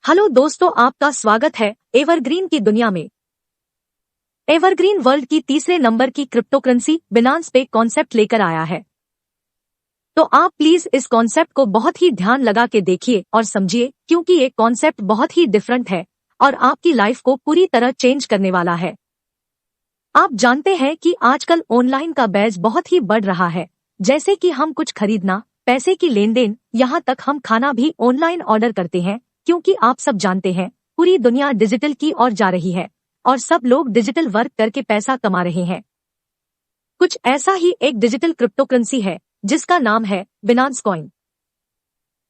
Hello दोस्तों, आपका स्वागत है एवरग्रीन की दुनिया में। एवरग्रीन वर्ल्ड की तीसरे नंबर की क्रिप्टोकरेंसी बिनांस पे कॉन्सेप्ट लेकर आया है। तो आप प्लीज इस कॉन्सेप्ट को बहुत ही ध्यान लगा के देखिए और समझिए, क्योंकि ये कॉन्सेप्ट बहुत ही डिफरेंट है और आपकी लाइफ को पूरी तरह चेंज करने वाला है। आप जानते हैं कि आजकल ऑनलाइन का बैज बहुत ही बढ़ रहा है, जैसे कि हम कुछ खरीदना, पैसे की लेन देन, यहाँ तक हम खाना भी ऑनलाइन ऑर्डर करते हैं, क्योंकि आप सब जानते हैं पूरी दुनिया डिजिटल की ओर जा रही है और सब लोग डिजिटल वर्क करके पैसा कमा रहे हैं। कुछ ऐसा ही एक डिजिटल क्रिप्टोकरेंसी है जिसका नाम है बिनांस कॉइन।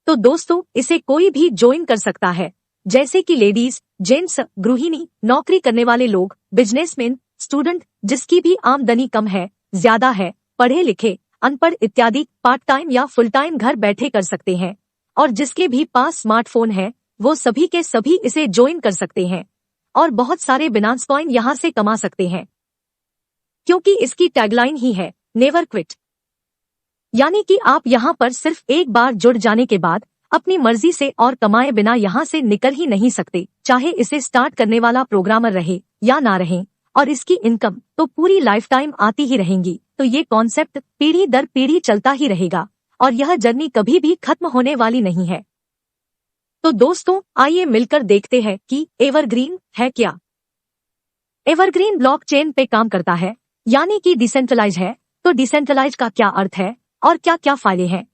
तो दोस्तों, इसे कोई भी ज्वाइन कर सकता है, जैसे कि लेडीज, जेंट्स, गृहिणी, नौकरी करने वाले लोग, बिजनेसमैन, स्टूडेंट, जिसकी भी आमदनी कम है, ज्यादा है, पढ़े लिखे, अनपढ़ इत्यादि, पार्ट टाइम या फुल टाइम घर बैठे कर सकते हैं। और जिसके भी पास स्मार्टफोन है वो सभी के सभी इसे ज्वाइन कर सकते हैं और बहुत सारे बिनांस कॉइन यहाँ से कमा सकते हैं, क्योंकि इसकी टैगलाइन ही है नेवर क्विट। यानी कि आप यहाँ पर सिर्फ एक बार जुड़ जाने के बाद अपनी मर्जी से और कमाए बिना यहाँ से निकल ही नहीं सकते, चाहे इसे स्टार्ट करने वाला प्रोग्रामर रहे या ना रहे, और इसकी इनकम तो पूरी लाइफ टाइम आती ही रहेंगी। तो ये कॉन्सेप्ट पीढ़ी दर पीढ़ी चलता ही रहेगा और यह जर्नी कभी भी खत्म होने वाली नहीं है। तो दोस्तों, आइए मिलकर देखते हैं कि एवरग्रीन है क्या। एवरग्रीन ब्लॉकचेन पे काम करता है, यानी कि डिसेंट्रलाइज है। तो डिसेंट्रलाइज का क्या अर्थ है और क्या क्या फायदे हैं?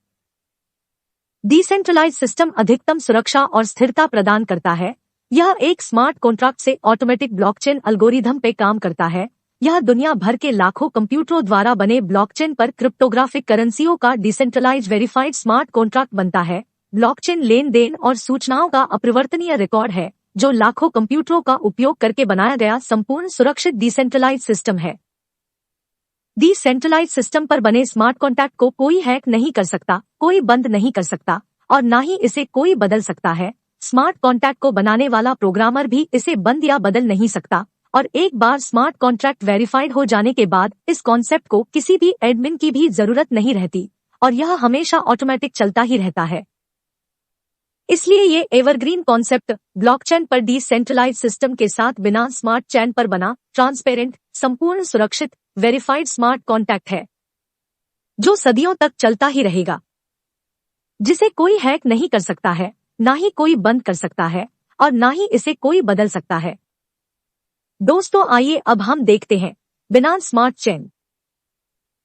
डिसेंट्रलाइज सिस्टम अधिकतम सुरक्षा और स्थिरता प्रदान करता है। यह एक स्मार्ट कॉन्ट्रैक्ट से ऑटोमेटिक ब्लॉकचेन एल्गोरिथम पे काम करता है। यह दुनिया भर के लाखों कंप्यूटरों द्वारा बने ब्लॉकचेन पर क्रिप्टोग्राफिक करेंसियों का डिसेंट्रलाइज वेरीफाइड स्मार्ट कॉन्ट्रैक्ट बनता है। ब्लॉकचेन लेन देन और सूचनाओं का अपरिवर्तनीय रिकॉर्ड है, जो लाखों कंप्यूटरों का उपयोग करके बनाया गया संपूर्ण सुरक्षित डिसेंट्रलाइज सिस्टम है। डिसेंट्रलाइज सिस्टम पर बने स्मार्ट कॉन्ट्रैक्ट को कोई हैक नहीं कर सकता, कोई बंद नहीं कर सकता और न ही इसे कोई बदल सकता है। स्मार्ट कॉन्ट्रैक्ट को बनाने वाला प्रोग्रामर भी इसे बंद या बदल नहीं सकता। और एक बार स्मार्ट कॉन्ट्रैक्ट वेरीफाइड हो जाने के बाद इस कॉन्सेप्ट को किसी भी एडमिन की भी जरूरत नहीं रहती और यह हमेशा ऑटोमेटिक चलता ही रहता है। इसलिए ये एवरग्रीन कॉन्सेप्ट ब्लॉकचेन पर डिसेंट्रलाइज सिस्टम के साथ बिना स्मार्ट चेन पर बना ट्रांसपेरेंट, संपूर्ण सुरक्षित, वेरीफाइड स्मार्ट कॉन्ट्रैक्ट है, जो सदियों तक चलता ही रहेगा, जिसे कोई हैक नहीं कर सकता है, ना ही कोई बंद कर सकता है और ना ही इसे कोई बदल सकता है। दोस्तों, आइए अब हम देखते हैं बिनांस स्मार्ट चेन।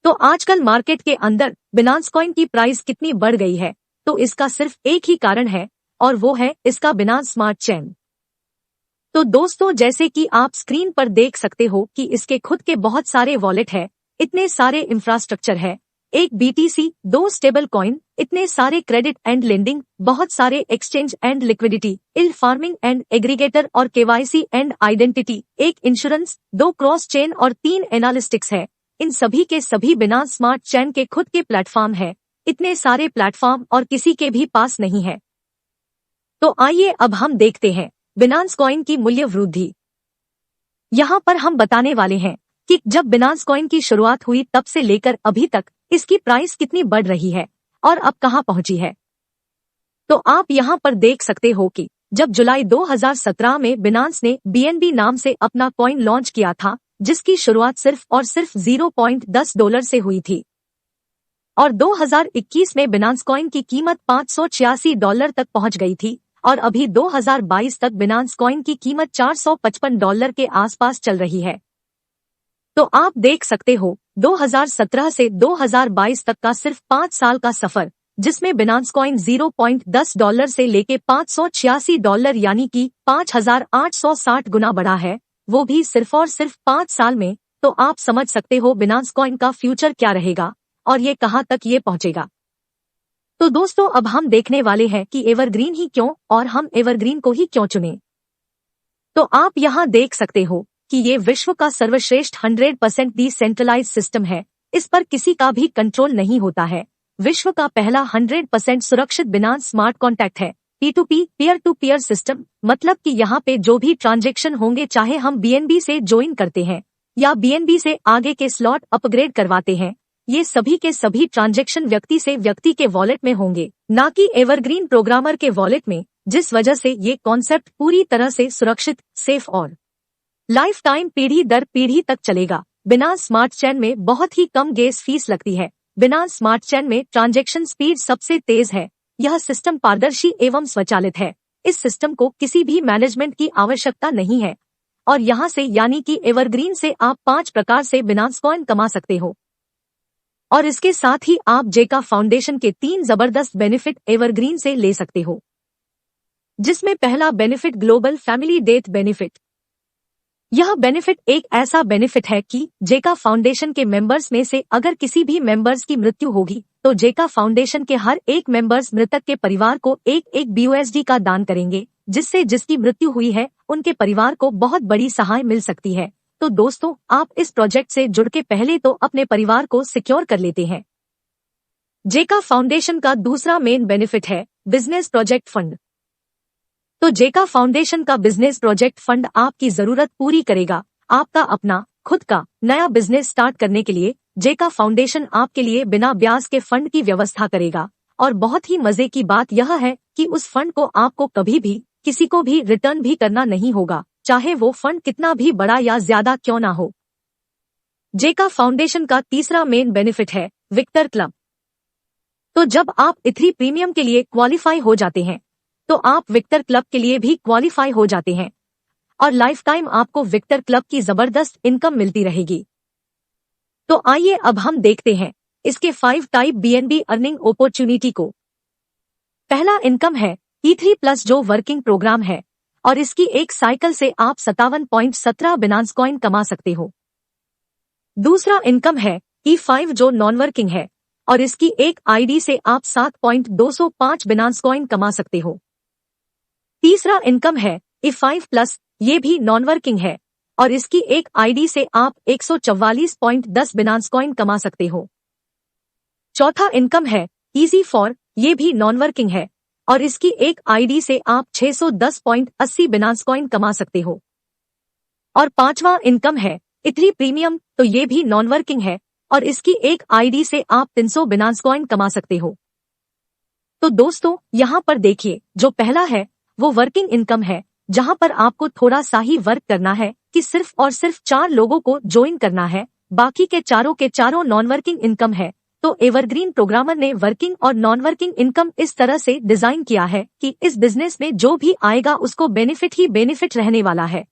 तो आजकल मार्केट के अंदर बिनांस कॉइन की प्राइस कितनी बढ़ गई है, तो इसका सिर्फ एक ही कारण है और वो है इसका बिनांस स्मार्ट चेन। तो दोस्तों, जैसे कि आप स्क्रीन पर देख सकते हो कि इसके खुद के बहुत सारे वॉलेट है, इतने सारे इंफ्रास्ट्रक्चर है, एक BTC, 2 स्टेबल कॉइन, इतने सारे क्रेडिट एंड लेंडिंग, बहुत सारे exchange and liquidity, yield farming and aggregator और KYC एंड आइडेंटिटी, एक इंश्योरेंस, 2 क्रॉस चेन और 3 एनालिस्टिक्स है। इन सभी के सभी बिनांस स्मार्ट चेन के खुद के प्लेटफॉर्म है। इतने सारे प्लेटफॉर्म और किसी के भी पास नहीं है। तो आइए अब हम देखते हैं बिनांस कॉइन की मूल्य वृद्धि। यहाँ पर हम बताने वाले हैं कि जब बिनांस कॉइन की शुरुआत हुई तब से लेकर अभी तक इसकी प्राइस कितनी बढ़ रही है और अब कहाँ पहुंची है। तो आप यहाँ पर देख सकते हो कि जब जुलाई 2017 में बिनांस ने BNB नाम से अपना कॉइन लॉन्च किया था, जिसकी शुरुआत सिर्फ और सिर्फ $0.10 से हुई थी, और 2021 में बिनांस कॉइन की कीमत $586 तक पहुंच गई थी और अभी 2022 तक बिनांस कॉइन की कीमत $455 के आसपास चल रही है। तो आप देख सकते हो 2017 से 2022 तक का सिर्फ 5 साल का सफर, जिसमें बिनांस कॉइन $0.10 से लेके $586 यानी कि 5860 गुना बढ़ा है, वो भी सिर्फ और सिर्फ 5 साल में। तो आप समझ सकते हो बिनांस कॉइन का फ्यूचर क्या रहेगा और ये कहां तक ये पहुंचेगा। तो दोस्तों, अब हम देखने वाले हैं कि एवरग्रीन ही क्यों और हम एवरग्रीन को ही क्यों चुने। तो आप यहाँ देख सकते हो कि ये विश्व का सर्वश्रेष्ठ 100% डिसेंट्रलाइज सिस्टम है। इस पर किसी का भी कंट्रोल नहीं होता है। विश्व का पहला 100% सुरक्षित बिनांस स्मार्ट कॉन्ट्रैक्ट है। P2P, peer to peer system, मतलब कि यहाँ पे जो भी ट्रांजेक्शन होंगे, चाहे हम BNB से ज्वाइन करते हैं या BNB से आगे के स्लॉट अपग्रेड करवाते हैं, ये सभी के सभी ट्रांजैक्शन व्यक्ति से व्यक्ति के वॉलेट में होंगे, ना कि एवरग्रीन प्रोग्रामर के वॉलेट में, जिस वजह से ये कॉन्सेप्ट पूरी तरह से सुरक्षित, सेफ और लाइफ टाइम पीढ़ी दर पीढ़ी तक चलेगा। बिनांस स्मार्ट चेन में बहुत ही कम गैस फीस लगती है। बिनांस स्मार्ट चेन में ट्रांजैक्शन स्पीड सबसे तेज है। यह सिस्टम पारदर्शी एवं स्वचालित है। इस सिस्टम को किसी भी मैनेजमेंट की आवश्यकता नहीं है और यहाँ से यानी कि एवरग्रीन से आप 5 प्रकार से बिनांस कॉइन कमा सकते हो और इसके साथ ही आप जेका फाउंडेशन के 3 जबरदस्त बेनिफिट एवरग्रीन से ले सकते हो, जिसमें पहला benefit global family death benefit. यह बेनिफिट एक ऐसा बेनिफिट है कि जेका फाउंडेशन के मेंबर्स में से अगर किसी भी मेंबर्स की मृत्यु होगी तो जेका फाउंडेशन के हर एक मेंबर्स मृतक के परिवार को एक BUSD का दान करेंगे, जिससे जिसकी मृत्यु हुई है उनके परिवार को बहुत बड़ी सहाय मिल सकती है। तो दोस्तों, आप इस प्रोजेक्ट से जुड़ के पहले तो अपने परिवार को सिक्योर कर लेते हैं। जेका फाउंडेशन का दूसरा मेन बेनिफिट है बिजनेस प्रोजेक्ट फंड। तो जेका फाउंडेशन का बिजनेस प्रोजेक्ट फंड आपकी जरूरत पूरी करेगा। आपका अपना खुद का नया बिजनेस स्टार्ट करने के लिए जेका फाउंडेशन आपके लिए बिना ब्याज के फंड की व्यवस्था करेगा। और बहुत ही मजे की बात यह है कि उस फंड को आपको कभी भी किसी को भी रिटर्न भी करना नहीं होगा, चाहे वो फंड कितना भी बड़ा या ज्यादा क्यों ना हो। जेका फाउंडेशन का तीसरा मेन बेनिफिट है विक्टर क्लब। तो जब आप इथरी प्रीमियम के लिए क्वालिफाई हो जाते हैं तो आप विक्टर क्लब के लिए भी क्वालिफाई हो जाते हैं और लाइफ टाइम आपको विक्टर क्लब की जबरदस्त इनकम मिलती रहेगी। तो आइए अब हम देखते हैं इसके 5 टाइप BNB अर्निंग अपॉर्चुनिटी को। पहला इनकम है E3+ जो वर्किंग प्रोग्राम है और इसकी एक साइकिल से आप 57.17 बिनांस कॉइन कमा सकते हो। दूसरा इनकम है E5 जो नॉन वर्किंग है और इसकी एक आईडी से आप 7.205 बिनांस कॉइन कमा सकते हो। तीसरा इनकम है E5+, ये भी नॉन वर्किंग है और इसकी एक आईडी से आप 144.10 बिनांस कॉइन कमा सकते हो। चौथा इनकम है EZ4, ये भी नॉन वर्किंग है और इसकी एक आईडी से आप 610.80 बिनांस कॉइन कमा सकते हो। और पांचवा इनकम है इथरी प्रीमियम, तो ये भी नॉन वर्किंग है और इसकी एक आईडी से आप 300 बिनांस कॉइन कमा सकते हो। तो दोस्तों, यहाँ पर देखिए, जो पहला है वो वर्किंग इनकम है, जहाँ पर आपको थोड़ा सा ही वर्क करना है कि सिर्फ और सिर्फ 4 लोगों को ज्वाइन करना है, बाकी के चारों नॉन वर्किंग इनकम है। तो एवरग्रीन प्रोग्रामर ने वर्किंग और नॉन वर्किंग इनकम इस तरह से डिजाइन किया है कि इस बिजनेस में जो भी आएगा उसको बेनिफिट ही बेनिफिट रहने वाला है।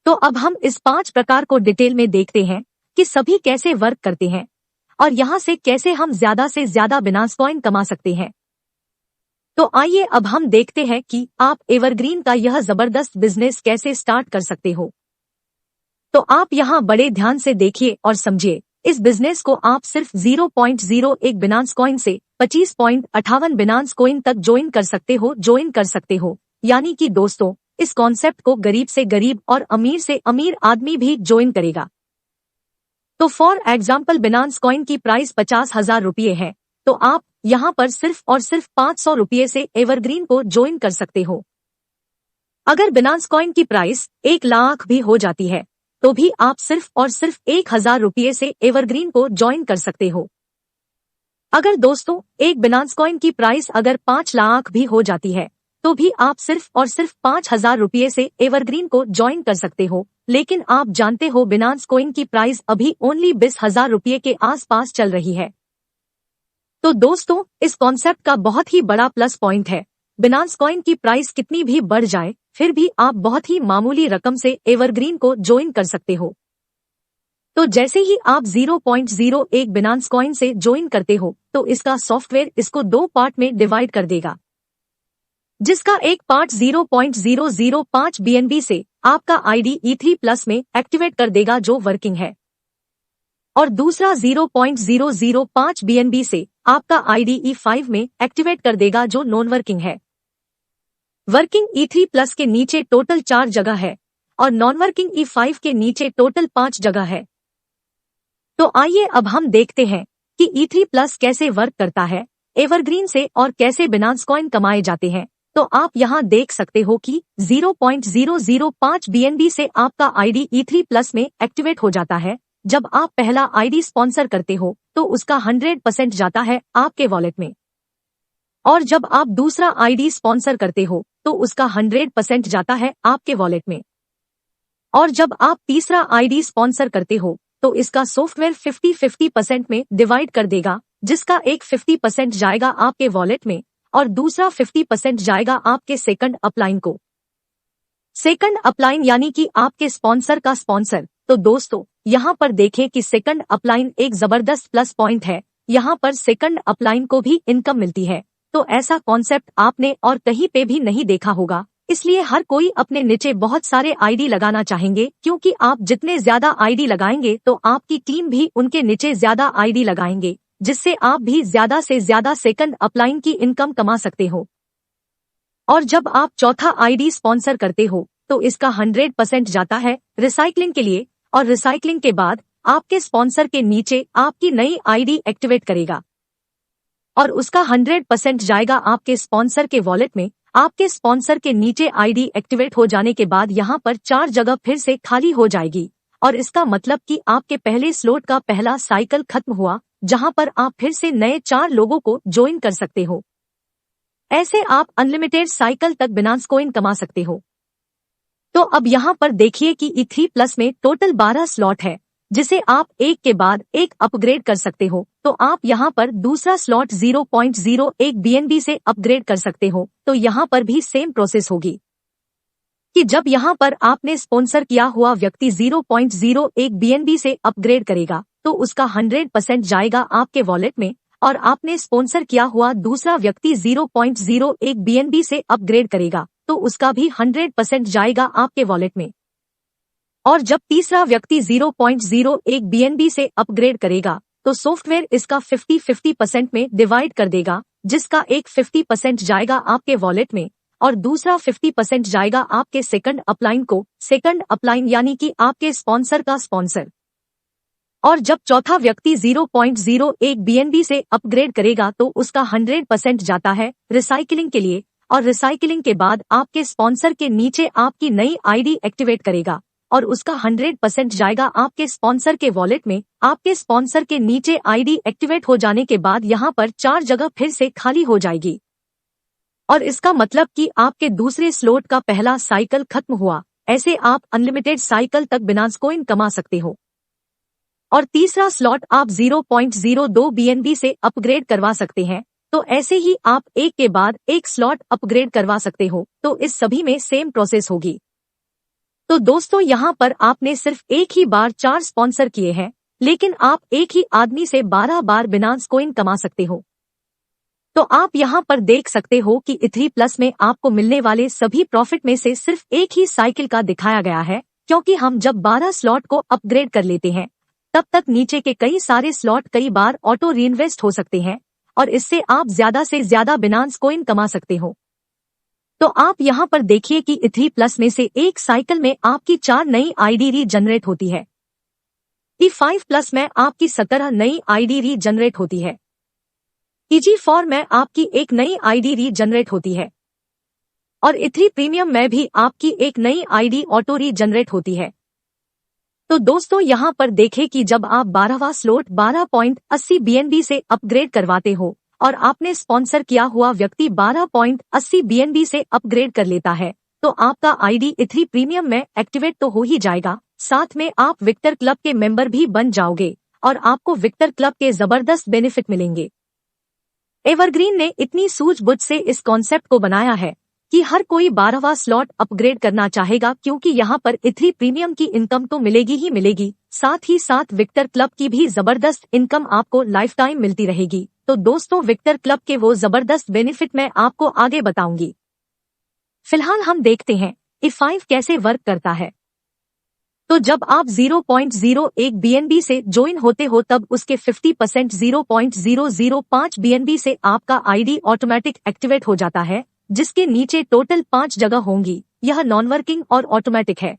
तो अब हम इस 5 प्रकार को डिटेल में देखते हैं कि सभी कैसे वर्क करते हैं और यहाँ से कैसे हम ज्यादा से ज्यादा बिनांस कॉइन कमा सकते हैं। तो आइए अब हम देखते हैं कि आप एवरग्रीन का यह जबरदस्त बिजनेस कैसे स्टार्ट कर सकते हो। तो आप यहाँ बड़े ध्यान से देखिए और समझिए। इस बिजनेस को आप सिर्फ 0.01 बिनांस कॉइन से 25.58 बिनांस कॉइन तक ज्वाइन कर सकते हो। यानी कि दोस्तों, इस कॉन्सेप्ट को गरीब से गरीब और अमीर से अमीर आदमी भी ज्वाइन करेगा। तो फॉर एग्जाम्पल बिनांस कॉइन की प्राइस 50,000 रुपये है, तो आप यहाँ पर सिर्फ और सिर्फ 500 रुपये से एवरग्रीन को ज्वाइन कर सकते हो। अगर बिनांस कॉइन की प्राइस 1 लाख भी हो जाती है तो भी आप सिर्फ और सिर्फ 1,000 रुपये से एवरग्रीन को ज्वाइन कर सकते हो। अगर दोस्तों एक बिनांस कॉइन की प्राइस अगर 5 लाख भी हो जाती है तो भी आप सिर्फ और सिर्फ 5,000 रुपये से एवरग्रीन को ज्वाइन कर सकते हो। लेकिन आप जानते हो बिनांस कॉइन की प्राइस अभी ओनली 20,000 रुपये के आसपास चल रही है। तो दोस्तों, इस कॉन्सेप्ट का बहुत ही बड़ा प्लस पॉइंट है। बिनांस कॉइन की प्राइस कितनी भी बढ़ जाए फिर भी आप बहुत ही मामूली रकम से एवरग्रीन को ज्वाइन कर सकते हो। तो जैसे ही आप 0.01 बिनांस कॉइन से ज्वाइन करते हो तो इसका सॉफ्टवेयर इसको 2 पार्ट में डिवाइड कर देगा, जिसका एक पार्ट 0.005 BNB से आपका आईडी E3+ में एक्टिवेट कर देगा जो वर्किंग है और दूसरा 0.005 BNB से आपका आईडी E5 में एक्टिवेट कर देगा जो नॉन वर्किंग है। वर्किंग E3+ के नीचे टोटल 4 जगह है और नॉन वर्किंग E5 के नीचे टोटल 5 जगह है। तो आइए अब हम देखते हैं कि E3+ कैसे वर्क करता है एवरग्रीन से और कैसे बिनांस कॉइन कमाए जाते हैं। तो आप यहाँ देख सकते हो कि 0.005 BNB से आपका आईडी E3+ में एक्टिवेट हो जाता है। जब आप पहला आईडी स्पॉन्सर करते हो तो उसका 100% जाता है आपके वॉलेट में। और जब आप दूसरा आईडी स्पॉन्सर करते हो तो उसका 100% जाता है आपके वॉलेट में। और जब आप तीसरा आईडी स्पॉन्सर करते हो तो इसका सॉफ्टवेयर 50-50% में डिवाइड कर देगा, जिसका एक 50% जाएगा आपके वॉलेट में और दूसरा 50% जाएगा आपके सेकंड अपलाइन को। सेकंड अपलाइन यानी कि आपके स्पॉन्सर का स्पॉन्सर। तो दोस्तों यहाँ पर देखें कि सेकंड अपलाइन एक जबरदस्त प्लस पॉइंट है। यहाँ पर सेकंड अपलाइन को भी इनकम मिलती है। तो ऐसा कॉन्सेप्ट आपने और कहीं पे भी नहीं देखा होगा, इसलिए हर कोई अपने नीचे बहुत सारे आईडी लगाना चाहेंगे, क्योंकि आप जितने ज्यादा आईडी लगाएंगे तो आपकी टीम भी उनके नीचे ज्यादा आईडी लगाएंगे, जिससे आप भी ज्यादा से ज्यादा सेकंड अपलाइन की इनकम कमा सकते हो। और जब आप चौथा आईडी स्पॉन्सर करते हो तो इसका 100% जाता है रिसाइकलिंग के लिए, और रिसाइकलिंग के बाद आपके स्पॉन्सर के नीचे आपकी नई आईडी एक्टिवेट करेगा और उसका 100% जाएगा आपके स्पॉन्सर के वॉलेट में। आपके स्पॉन्सर के नीचे आईडी एक्टिवेट हो जाने के बाद यहाँ पर 4 जगह फिर से खाली हो जाएगी, और इसका मतलब कि आपके पहले स्लॉट का पहला साइकिल खत्म हुआ, जहाँ पर आप फिर से नए 4 लोगों को ज्वाइन कर सकते हो। ऐसे आप अनलिमिटेड साइकिल तक बिनांस कॉइन कमा सकते हो। तो अब यहाँ पर देखिए कि E3+ में टोटल 12 स्लॉट है, जिसे आप एक के बाद एक अपग्रेड कर सकते हो। तो आप यहाँ पर दूसरा स्लॉट 0.01 BNB से अपग्रेड कर सकते हो। तो यहाँ पर भी सेम प्रोसेस होगी कि जब यहाँ पर आपने स्पॉन्सर किया हुआ व्यक्ति 0.01 BNB से अपग्रेड करेगा तो उसका 100% जाएगा आपके वॉलेट में, और आपने स्पॉन्सर किया हुआ दूसरा व्यक्ति 0.01 BNB से अपग्रेड करेगा तो उसका भी 100% जाएगा आपके वॉलेट में। और जब तीसरा व्यक्ति 0.01 BNB से अपग्रेड करेगा तो सॉफ्टवेयर इसका 50-50% में डिवाइड कर देगा, जिसका एक 50% जाएगा आपके वॉलेट में और दूसरा 50% जाएगा आपके सेकंड अपलाइन को। सेकंड अपलाइन यानी कि आपके स्पॉन्सर का स्पॉन्सर। और जब चौथा व्यक्ति 0.01 BNB से अपग्रेड करेगा तो उसका 100% जाता है रिसाइकलिंग के लिए, और रिसाइकलिंग के बाद आपके स्पॉन्सर के नीचे आपकी नई आईडी एक्टिवेट करेगा और उसका 100% जाएगा आपके स्पॉन्सर के वॉलेट में। आपके स्पॉन्सर के नीचे आईडी एक्टिवेट हो जाने के बाद यहाँ पर 4 जगह फिर से खाली हो जाएगी, और इसका मतलब कि आपके दूसरे स्लॉट का पहला साइकिल खत्म हुआ। ऐसे आप अनलिमिटेड साइकिल तक बिनांस कॉइन कमा सकते हो। और तीसरा स्लॉट आप 0.02 BNB से अपग्रेड करवा सकते हैं। तो ऐसे ही आप एक के बाद एक स्लॉट अपग्रेड करवा सकते हो। तो इस सभी में सेम प्रोसेस होगी। तो दोस्तों यहाँ पर आपने सिर्फ एक ही बार 4 स्पॉन्सर किए हैं, लेकिन आप एक ही आदमी से 12 बार बिनांस कॉइन कमा सकते हो। तो आप यहाँ पर देख सकते हो कि E3+ में आपको मिलने वाले सभी प्रॉफिट में से सिर्फ एक ही साइकिल का दिखाया गया है, क्योंकि हम जब 12 स्लॉट को अपग्रेड कर लेते हैं तब तक नीचे के कई सारे स्लॉट कई बार ऑटो रीइन्वेस्ट हो सकते हैं, और इससे आप ज्यादा से ज्यादा बिनांस कॉइन कमा सकते हो। तो आप यहाँ पर देखिए कि E3+ में से एक साइकिल में आपकी 4 नई आईडी रीजनरेट होती है। E5+ में आपकी 17 नई आईडी रीजनरेट होती है। EG4 में आपकी एक नई आईडी रीजनरेट होती है, और E3 प्रीमियम में भी आपकी एक नई आईडी ऑटो रीजनरेट होती है। तो दोस्तों यहाँ पर देखें कि जब आप 12वां स्लॉट 12.80 BNB से अपग्रेड करवाते हो और आपने स्पॉन्सर किया हुआ व्यक्ति 12.80 BNB से अपग्रेड कर लेता है, तो आपका आईडी E3 प्रीमियम में एक्टिवेट तो हो ही जाएगा, साथ में आप विक्टर क्लब के मेंबर भी बन जाओगे और आपको विक्टर क्लब के जबरदस्त बेनिफिट मिलेंगे। एवरग्रीन ने इतनी सूझबूझ से इस कॉन्सेप्ट को बनाया है कि हर कोई 12वां स्लॉट अपग्रेड करना चाहेगा, क्योंकि यहाँ पर E3 प्रीमियम की इनकम तो मिलेगी ही मिलेगी, साथ ही साथ विक्टर क्लब की भी जबरदस्त इनकम आपको लाइफ टाइम मिलती रहेगी। तो दोस्तों विक्टर क्लब के वो जबरदस्त बेनिफिट मैं आपको आगे बताऊंगी। फिलहाल हम देखते हैं E5 कैसे वर्क करता है। तो जब आप 0.01 BNB से ज्वाइन होते हो तब उसके 50% 0.005 BNB से आपका आईडी ऑटोमेटिक एक्टिवेट हो जाता है, जिसके नीचे टोटल 5 जगह होंगी। यह नॉन वर्किंग और ऑटोमेटिक है,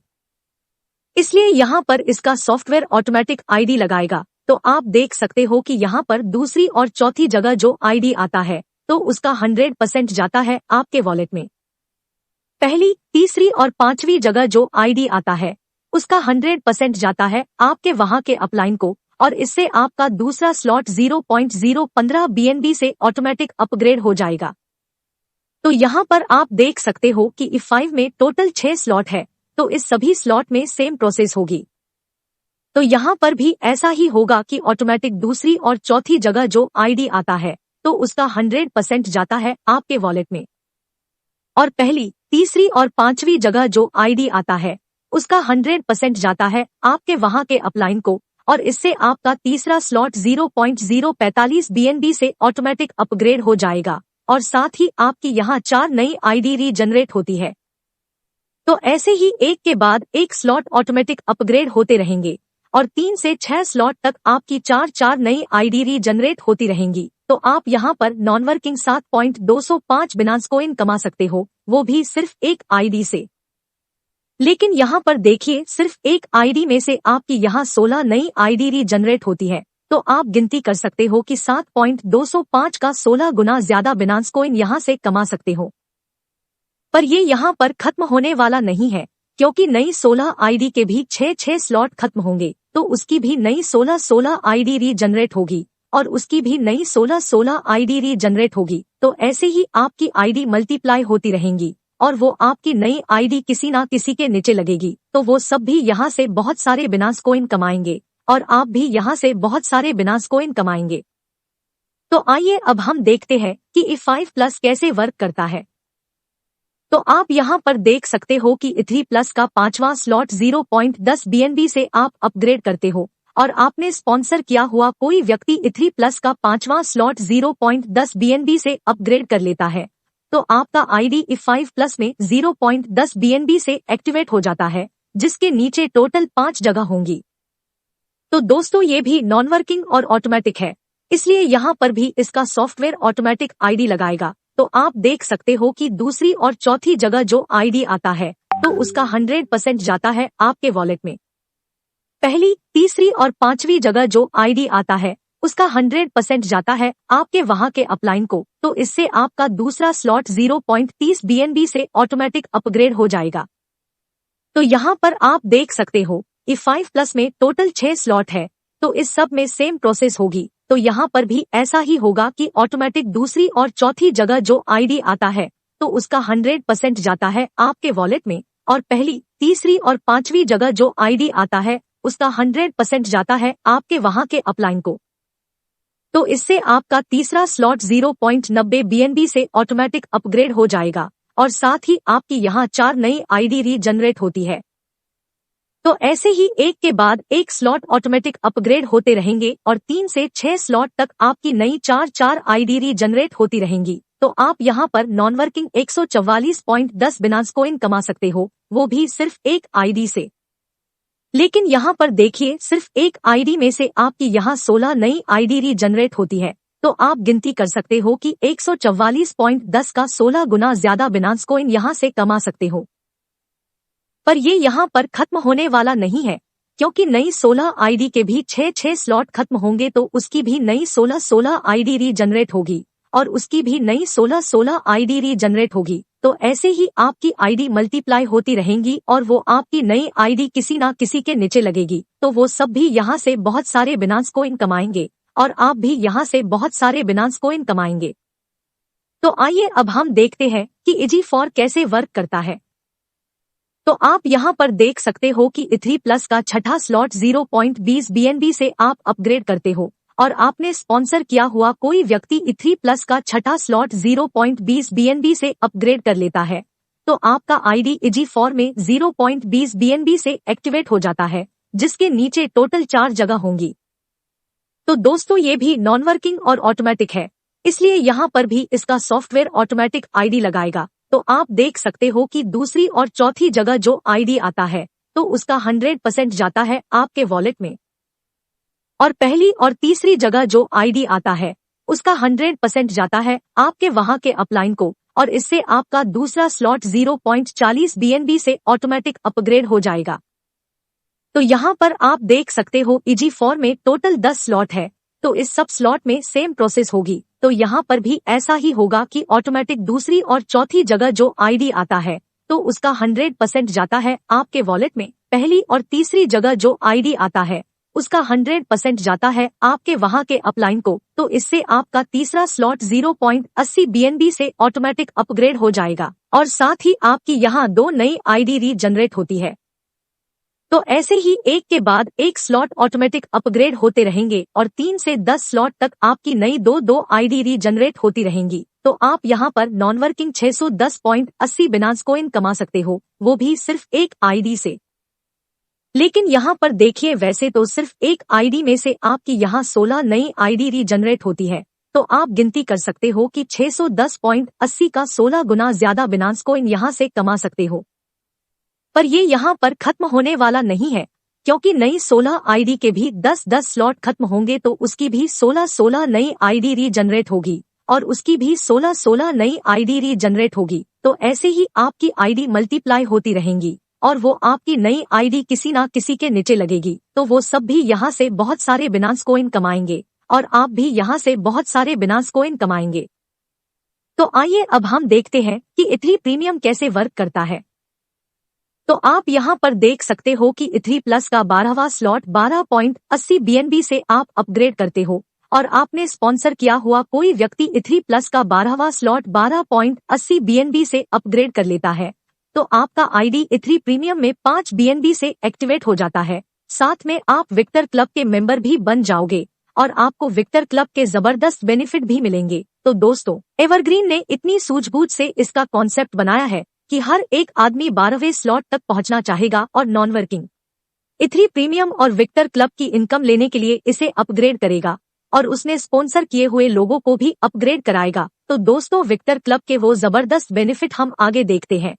इसलिए यहाँ पर इसका सॉफ्टवेयर ऑटोमेटिक आईडी लगाएगा। तो आप देख सकते हो कि यहाँ पर दूसरी और चौथी जगह जो आईडी आता है तो उसका 100% जाता है आपके वॉलेट में। पहली, तीसरी और 5वीं जगह जो आईडी आता है उसका 100% जाता है आपके वहां के अपलाइन को, और इससे आपका दूसरा स्लॉट 0.015 BNB से ऑटोमेटिक अपग्रेड हो जाएगा। तो यहाँ पर आप देख सकते हो कि E5 में टोटल 6 स्लॉट है, तो इस सभी स्लॉट में सेम प्रोसेस होगी। तो यहाँ पर भी ऐसा ही होगा कि ऑटोमेटिक दूसरी और चौथी जगह जो आईडी आता है तो उसका 100% जाता है आपके वॉलेट में, और पहली, तीसरी और पांचवी जगह जो आईडी आता है उसका 100% जाता है आपके वहां के अपलाइन को, और इससे आपका तीसरा स्लॉट 0.045 BNB से ऑटोमेटिक अपग्रेड हो जाएगा, और साथ ही आपकी यहाँ 4 नई आईडी रीजनरेट होती है। तो ऐसे ही एक के बाद एक स्लॉट ऑटोमेटिक अपग्रेड होते रहेंगे, और 3 से 6 स्लॉट तक आपकी 4 नई आईडी रीजनरेट होती रहेंगी। तो आप यहाँ पर नॉन वर्किंग 7.205 बिनांस कॉइन कमा सकते हो, वो भी सिर्फ एक आईडी से। लेकिन यहाँ पर देखिए, सिर्फ एक आईडी में से आपकी यहाँ 16 नई आईडी रीजनरेट होती है, तो आप गिनती कर सकते हो कि 7.205 का 16 गुना ज्यादा बिनांस कॉइन यहाँ से कमा सकते हो। पर ये यहाँ पर खत्म होने वाला नहीं है, क्योंकि नई 16 आईडी के भी 6 स्लॉट खत्म होंगे, तो उसकी भी नई 16 आईडी रीजनरेट होगी, और उसकी भी नई 16 आईडी रीजनरेट होगी। तो ऐसे ही आपकी आईडी मल्टीप्लाई होती रहेंगी, और वो आपकी नई आईडी किसी ना किसी के नीचे लगेगी, तो वो सब भी यहाँ से बहुत सारे बिनांस कॉइन कमाएंगे, और आप भी यहाँ से बहुत सारे बिनांस कॉइन कमाएंगे। तो आइए अब हम देखते हैं कि E5+ कैसे वर्क करता है। तो आप यहाँ पर देख सकते हो कि E3+ का 5वां स्लॉट 0.10 BNB से आप अपग्रेड करते हो, और आपने स्पॉन्सर किया हुआ कोई व्यक्ति E3+ का 5वां स्लॉट 0.10 BNB से अपग्रेड कर लेता है, तो आपका आईडी E5+ में 0.10 BNB से एक्टिवेट हो जाता है, जिसके नीचे टोटल 5 जगह होंगी। तो दोस्तों, ये भी नॉन वर्किंग और ऑटोमेटिक है, इसलिए यहाँ पर भी इसका सॉफ्टवेयर ऑटोमेटिक आईडी लगाएगा। तो आप देख सकते हो कि दूसरी और चौथी जगह जो आईडी आता है तो उसका 100% जाता है आपके वॉलेट में। पहली, तीसरी और पांचवी जगह जो आईडी आता है उसका 100% जाता है आपके वहां के अपलाइन को, तो इससे आपका दूसरा स्लॉट 0.30 BNB से ऑटोमेटिक अपग्रेड हो जाएगा। तो यहाँ पर आप देख सकते हो E5+ में टोटल 6 स्लॉट है, तो इस सब में सेम प्रोसेस होगी। तो यहाँ पर भी ऐसा ही होगा कि ऑटोमेटिक दूसरी और चौथी जगह जो आईडी आता है तो उसका 100% जाता है आपके वॉलेट में, और पहली, तीसरी और पांचवी जगह जो आईडी आता है उसका 100% जाता है आपके वहां के अपलाइन को। तो इससे आपका तीसरा स्लॉट 0.90 BNB से ऑटोमेटिक अपग्रेड हो जाएगा, और साथ ही आपकी यहाँ 4 नई आईडी रीजनरेट होती है। तो ऐसे ही एक के बाद एक स्लॉट ऑटोमेटिक अपग्रेड होते रहेंगे, और 3 से 6 स्लॉट तक आपकी नई 4 आईडी रीजनरेट होती रहेंगी। तो आप यहाँ पर नॉन वर्किंग 144.10 बिनांस कॉइन कमा सकते हो, वो भी सिर्फ एक आईडी से। लेकिन यहाँ पर देखिए, सिर्फ एक आईडी में से आपकी यहाँ 16 नई आईडी रीजनरेट होती है, तो आप गिनती कर सकते हो कि 144.10 का 16 गुना ज्यादा बिनांस कॉइन यहाँ से कमा सकते हो। पर ये यहाँ पर खत्म होने वाला नहीं है, क्योंकि नई 16 आईडी के भी 6 स्लॉट खत्म होंगे, तो उसकी भी नई 16 आईडी रीजनरेट होगी, और उसकी भी नई 16 आईडी रीजनरेट होगी। तो ऐसे ही आपकी आईडी मल्टीप्लाई होती रहेंगी, और वो आपकी नई आईडी किसी ना किसी के नीचे लगेगी, तो वो सब भी यहाँ से बहुत सारे बिनांस कॉइन कमाएंगे, और आप भी यहाँ से बहुत सारे बिनांस कॉइन कमाएंगे। तो आइए अब हम देखते हैं कि EG4 कैसे वर्क करता है। तो आप यहाँ पर देख सकते हो कि E3+ का 6ठा स्लॉट 0.20 BNB से आप अपग्रेड करते हो, और आपने स्पॉन्सर किया हुआ कोई व्यक्ति E3+ का 6ठा स्लॉट 0.20 BNB से अपग्रेड कर लेता है, तो आपका आईडी EG4 में 0.20 BNB से एक्टिवेट हो जाता है, जिसके नीचे टोटल 4 जगह होंगी। तो दोस्तों, ये भी नॉन वर्किंग और ऑटोमेटिक है, इसलिए यहाँ पर भी इसका सॉफ्टवेयर ऑटोमेटिक आईडी लगाएगा। तो आप देख सकते हो कि दूसरी और चौथी जगह जो आईडी आता है तो उसका 100% जाता है आपके वॉलेट में, और पहली और तीसरी जगह जो आईडी आता है उसका 100% जाता है आपके वहां के अपलाइन को, और इससे आपका दूसरा स्लॉट 0.40 BNB से ऑटोमेटिक अपग्रेड हो जाएगा। तो यहाँ पर आप देख सकते हो EG4 में टोटल 10 स्लॉट है, तो इस सब स्लॉट में सेम प्रोसेस होगी। तो यहाँ पर भी ऐसा ही होगा कि ऑटोमेटिक दूसरी और चौथी जगह जो आईडी आता है तो उसका 100% जाता है आपके वॉलेट में, पहली और तीसरी जगह जो आईडी आता है उसका 100% जाता है आपके वहां के अपलाइन को, तो इससे आपका तीसरा स्लॉट 0.80 BNB से ऑटोमेटिक अपग्रेड हो जाएगा और साथ ही आपकी यहाँ 2 नई आईडी रीजनरेट होती है। तो ऐसे ही एक के बाद एक स्लॉट ऑटोमेटिक अपग्रेड होते रहेंगे और 3 से 10 स्लॉट तक आपकी नई 2 आईडी रीजनरेट होती रहेंगी। तो आप यहाँ पर नॉन वर्किंग 610.80 बिनांस कॉइन कमा सकते हो, वो भी सिर्फ एक आईडी से। लेकिन यहाँ पर देखिए, वैसे तो सिर्फ एक आईडी में से आपकी यहाँ 16 नई आईडी रीजनरेट होती है, तो आप गिनती कर सकते हो कि 610.80 का 16 गुना ज्यादा बिनांस कॉइन यहाँ से कमा सकते हो। पर ये यहाँ पर खत्म होने वाला नहीं है, क्योंकि नई 16 आईडी के भी 10-10 स्लॉट खत्म होंगे तो उसकी भी 16 नई आईडी रीजनरेट होगी और उसकी भी 16 नई आईडी रीजनरेट होगी। तो ऐसे ही आपकी आईडी मल्टीप्लाई होती रहेंगी और वो आपकी नई आईडी किसी ना किसी के नीचे लगेगी, तो वो सब भी यहाँ से बहुत सारे बिनांस कॉइन कमाएंगे और आप भी यहाँ से बहुत सारे बिनांस कॉइन कमाएंगे। तो आइए अब हम देखते हैं कि इथरी प्रीमियम कैसे वर्क करता है। तो आप यहाँ पर देख सकते हो कि इथरी प्लस का 12वां स्लॉट 12.80 BNB से आप अपग्रेड करते हो और आपने स्पॉन्सर किया हुआ कोई व्यक्ति इथरी प्लस का 12वां स्लॉट 12.80 BNB से अपग्रेड कर लेता है, तो आपका आईडी इथरी प्रीमियम में 5 BNB से एक्टिवेट हो जाता है। साथ में आप विक्टर क्लब के मेंबर भी बन जाओगे और आपको विक्टर क्लब के जबरदस्त बेनिफिट भी मिलेंगे। तो दोस्तों, एवरग्रीन ने इतनी सूझबूझ से इसका कॉन्सेप्ट बनाया है कि हर एक आदमी 12वें स्लॉट तक पहुंचना चाहेगा और नॉन वर्किंग इथरी प्रीमियम और विक्टर क्लब की इनकम लेने के लिए इसे अपग्रेड करेगा और उसने स्पॉन्सर किए हुए लोगों को भी अपग्रेड कराएगा। तो दोस्तों, विक्टर क्लब के वो जबरदस्त बेनिफिट हम आगे देखते हैं।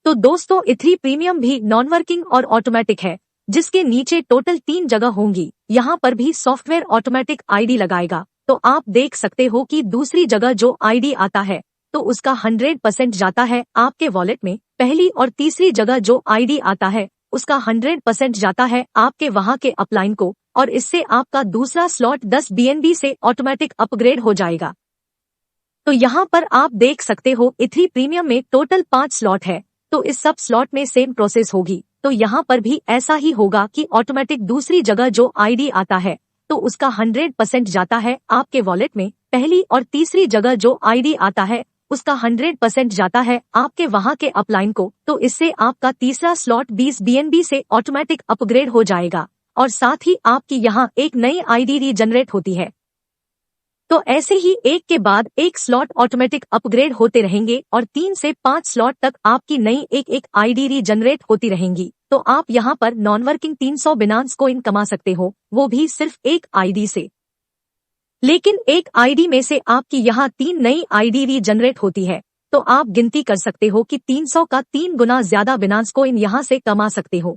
तो दोस्तों, इथरी प्रीमियम भी नॉन वर्किंग और ऑटोमेटिक है, जिसके नीचे टोटल 3 जगह होंगी। यहाँ पर भी सॉफ्टवेयर ऑटोमेटिक आईडी लगाएगा। तो आप देख सकते हो कि दूसरी जगह जो आईडी आता है तो उसका 100% जाता है आपके वॉलेट में। पहली और तीसरी जगह जो आईडी आता है उसका 100% जाता है आपके वहां के अपलाइन को और इससे आपका दूसरा स्लॉट 10 BNB से ऑटोमेटिक अपग्रेड हो जाएगा। तो यहाँ पर आप देख सकते हो इथरी प्रीमियम में टोटल 5 स्लॉट है, तो इस सब स्लॉट में सेम प्रोसेस होगी। तो यहाँ पर भी ऐसा ही होगा कि ऑटोमेटिक दूसरी जगह जो आईडी आता है तो उसका 100% जाता है आपके वॉलेट में। पहली और तीसरी जगह जो आईडी आता है उसका 100% जाता है आपके वहां के अपलाइन को, तो इससे आपका तीसरा स्लॉट 20 BNB से ऑटोमेटिक अपग्रेड हो जाएगा और साथ ही आपकी यहाँ एक नई आईडी रीजनरेट होती है। तो ऐसे ही एक के बाद एक स्लॉट ऑटोमेटिक अपग्रेड होते रहेंगे और 3 से 5 स्लॉट तक आपकी नई एक आईडी रीजनरेट होती रहेंगी। तो आप यहाँ पर नॉन वर्किंग 300 बिनांस कॉइन कमा सकते हो, वो भी सिर्फ एक आईडी से। लेकिन एक आईडी में से आपकी यहाँ 3 नई आईडी रीजनरेट होती है, तो आप गिनती कर सकते हो कि 300 का 3 गुना ज्यादा बिनांस कॉइन यहाँ से कमा सकते हो।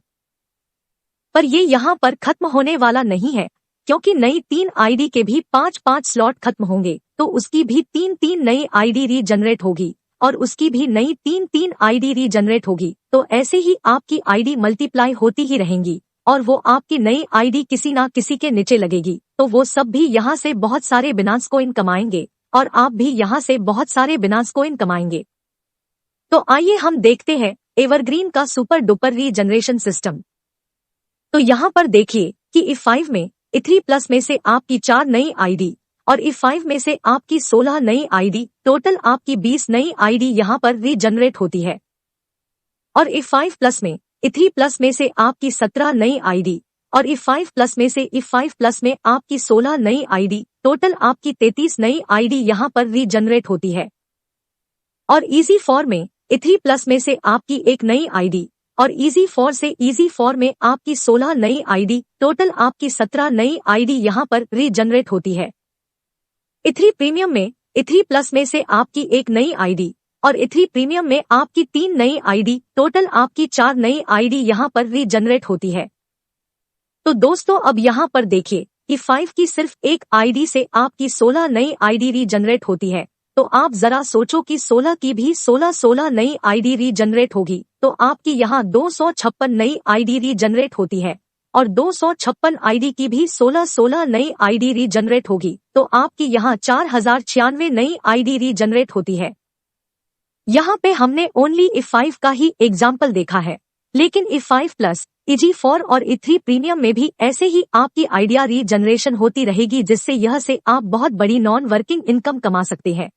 पर ये यहाँ पर खत्म होने वाला नहीं है, क्योंकि नई 3 आईडी के भी 5-5 स्लॉट खत्म होंगे, तो उसकी भी 3-3 नई आईडी रीजनरेट होगी और उसकी भी नई 3-3 आईडी रीजनरेट होगी। तो ऐसे ही आपकी आईडी मल्टीप्लाई होती ही रहेंगी और वो आपकी नई आईडी किसी ना किसी के नीचे लगेगी, तो वो सब भी यहाँ से बहुत सारे बिनांस कॉइन कमाएंगे और आप भी यहाँ से बहुत सारे बिनांस कॉइन कमाएंगे। तो आइए हम देखते हैं एवरग्रीन का सुपर डुपर रीजनरेशन सिस्टम। तो यहाँ पर देखिए कि E5 में इथरी प्लस में से आपकी 4 नई आईडी और E5 में से आपकी 16 नई आईडी, टोटल आपकी 20 नई आईडी यहाँ पर रीजनरेट होती है। और E5 प्लस में इथरी प्लस में से आपकी 17 नई आईडी और E5 प्लस में से E5 प्लस में आपकी 16 नई आईडी, टोटल आपकी 33 नई आईडी यहाँ पर रीजनरेट होती है। और इजी फॉर में इथरी प्लस में से आपकी एक नई आईडी और इजी फॉर से इजी फॉर में आपकी 16 नई आईडी, टोटल आपकी 17 नई आईडी यहाँ पर रीजनरेट होती है। इथरी प्रीमियम में इथरी प्लस में से आपकी एक नई आईडी और इथरी प्रीमियम में आपकी 3 नई आईडी, टोटल आपकी 4 नई आईडी यहाँ पर रीजनरेट होती है। तो दोस्तों, अब यहाँ पर देखिए E5 की सिर्फ एक आईडी से आपकी 16 नई आईडी रीजनरेट होती है। तो आप जरा सोचो कि 16 की भी 16 नई आईडी रीजनरेट होगी, तो आपकी यहाँ 256 नई आईडी रीजनरेट होती है और 256 आईडी की भी 16 नई आईडी रीजनरेट होगी, तो आपकी यहाँ 4096 नई आईडी रीजनरेट होती है। यहाँ पे हमने ओनली E5 का ही एग्जाम्पल देखा है, लेकिन E5 प्लस EG4 और E3 प्रीमियम में भी ऐसे ही आपकी आइडिया रीजनरेशन होती रहेगी, जिससे यह से आप बहुत बड़ी नॉन वर्किंग इनकम कमा सकते हैं।